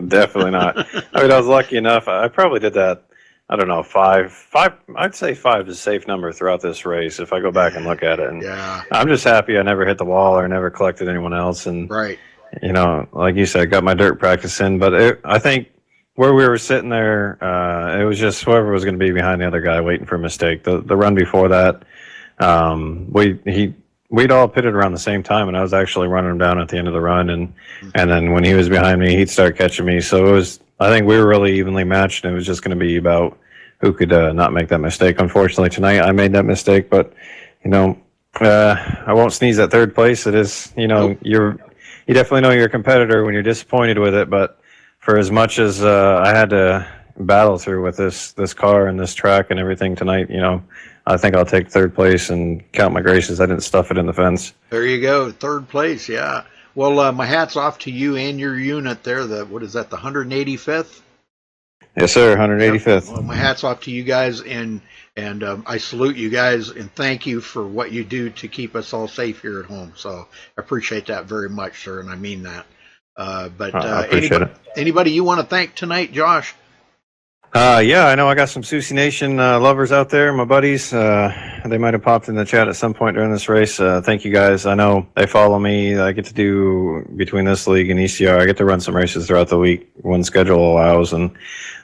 Definitely not. I was lucky enough. I probably did that. I don't know, five. I'd say 5 is a safe number throughout this race if I go back and look at it. And yeah. I'm just happy I never hit the wall or never collected anyone else. And right. Like you said, got my dirt practice in. But I think where we were sitting there, it was just whoever was going to be behind the other guy waiting for a mistake. The run before that, we'd all pitted around the same time, and I was actually running him down at the end of the run. And then when he was behind me, he'd start catching me. So it was. I think we were really evenly matched, and it was just going to be about who could not make that mistake. Unfortunately, tonight I made that mistake, but I won't sneeze at third place. It is, you definitely know you're a competitor when you're disappointed with it. But for as much as I had to battle through with this car and this track and everything tonight, I think I'll take third place and count my graces. I didn't stuff it in the fence. There you go, third place. Yeah. Well, my hat's off to you and your unit there. What is that, the 185th? Yes, sir, 185th. Yep. Well, my hat's off to you guys, and I salute you guys, and thank you for what you do to keep us all safe here at home. So I appreciate that very much, sir, and I mean that. I appreciate it. Anybody you want to thank tonight, Josh? Yeah, I know I got some Susie Nation lovers out there, my buddies. They might have popped in the chat at some point during this race. Thank you guys. I know they follow me. I get to do, between this league and ECR, I get to run some races throughout the week when schedule allows, and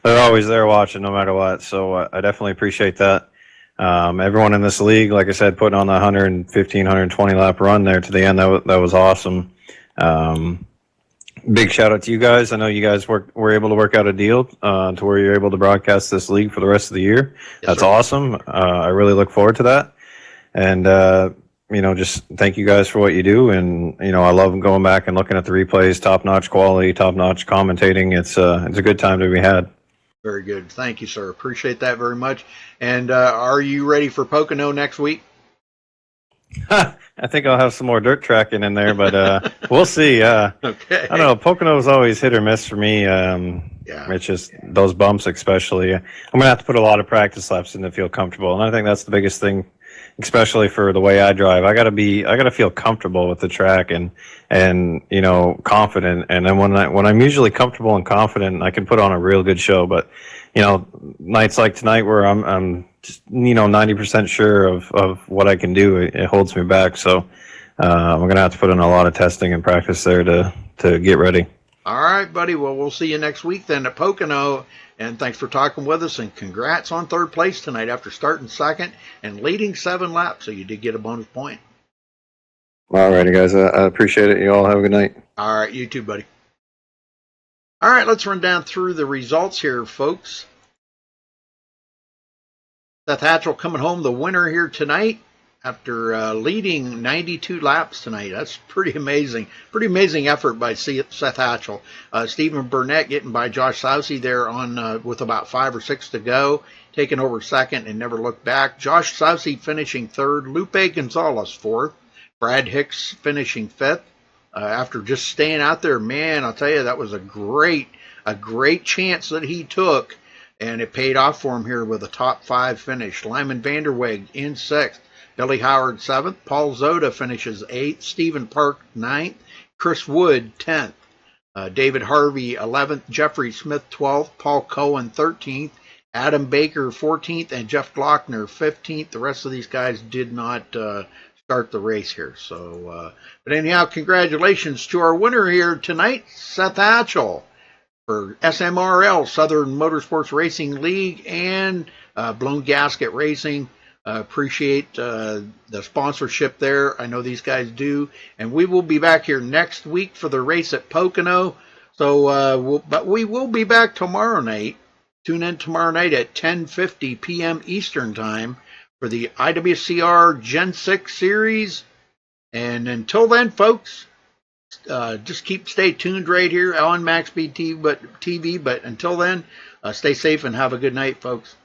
they're always there watching no matter what. So I definitely appreciate that. Everyone in this league, like I said, putting on the 115, 120 lap run there to the end, that was awesome. Big shout out to you guys. I know you guys were able to work out a deal to where you're able to broadcast this league for the rest of the year. Yes, that's sir. Awesome. I really look forward to that. And, just thank you guys for what you do. And, I love going back and looking at the replays, top-notch quality, top-notch commentating. It's a good time to be had. Very good. Thank you, sir. Appreciate that very much. And are you ready for Pocono next week? I think I'll have some more dirt tracking in there, but we'll see. Okay. I don't know. Pocono is always hit or miss for me. Yeah. It's just those bumps, especially. I'm going to have to put a lot of practice laps in to feel comfortable, and I think that's the biggest thing, especially for the way I drive. I got to feel comfortable with the track and confident. And then when I'm usually comfortable and confident, I can put on a real good show. But nights like tonight where I'm just, 90% sure of what I can do, it holds me back. So I'm going to have to put in a lot of testing and practice there to get ready. All right, buddy. Well, we'll see you next week then at Pocono. And thanks for talking with us. And congrats on third place tonight after starting second and leading 7 laps. So you did get a bonus point. All righty, guys. I appreciate it. You all have a good night. All right. You too, buddy. All right. Let's run down through the results here, folks. Seth Hatchell coming home the winner here tonight after leading 92 laps tonight. That's pretty amazing. Pretty amazing effort by Seth Hatchell. Stephen Burnett getting by Josh Sousey there on with about 5 or 6 to go, taking over second and never looked back. Josh Sousey finishing third. Lupe Gonzalez fourth. Brad Hicks finishing fifth. After just staying out there, man, I'll tell you, that was a great chance that he took. And it paid off for him here with a top 5 finish. Lyman Vanderweg in 6th. Billy Howard 7th. Paul Zoda finishes 8th. Stephen Park 9th. Chris Wood 10th. David Harvey 11th. Jeffrey Smith 12th. Paul Cohen 13th. Adam Baker 14th. And Jeff Glockner 15th. The rest of these guys did not start the race here. So, but anyhow, congratulations to our winner here tonight, Seth Hatchell, for SMRL, Southern Motorsports Racing League, and Blown Gasket Racing. Appreciate the sponsorship there. I know these guys do. And we will be back here next week for the race at Pocono. So, but we will be back tomorrow night. Tune in tomorrow night at 10:50 p.m. Eastern Time for the IWCR Gen 6 Series. And until then, folks, just stay tuned right here on MaxSpeedTV. But until then, stay safe and have a good night, folks.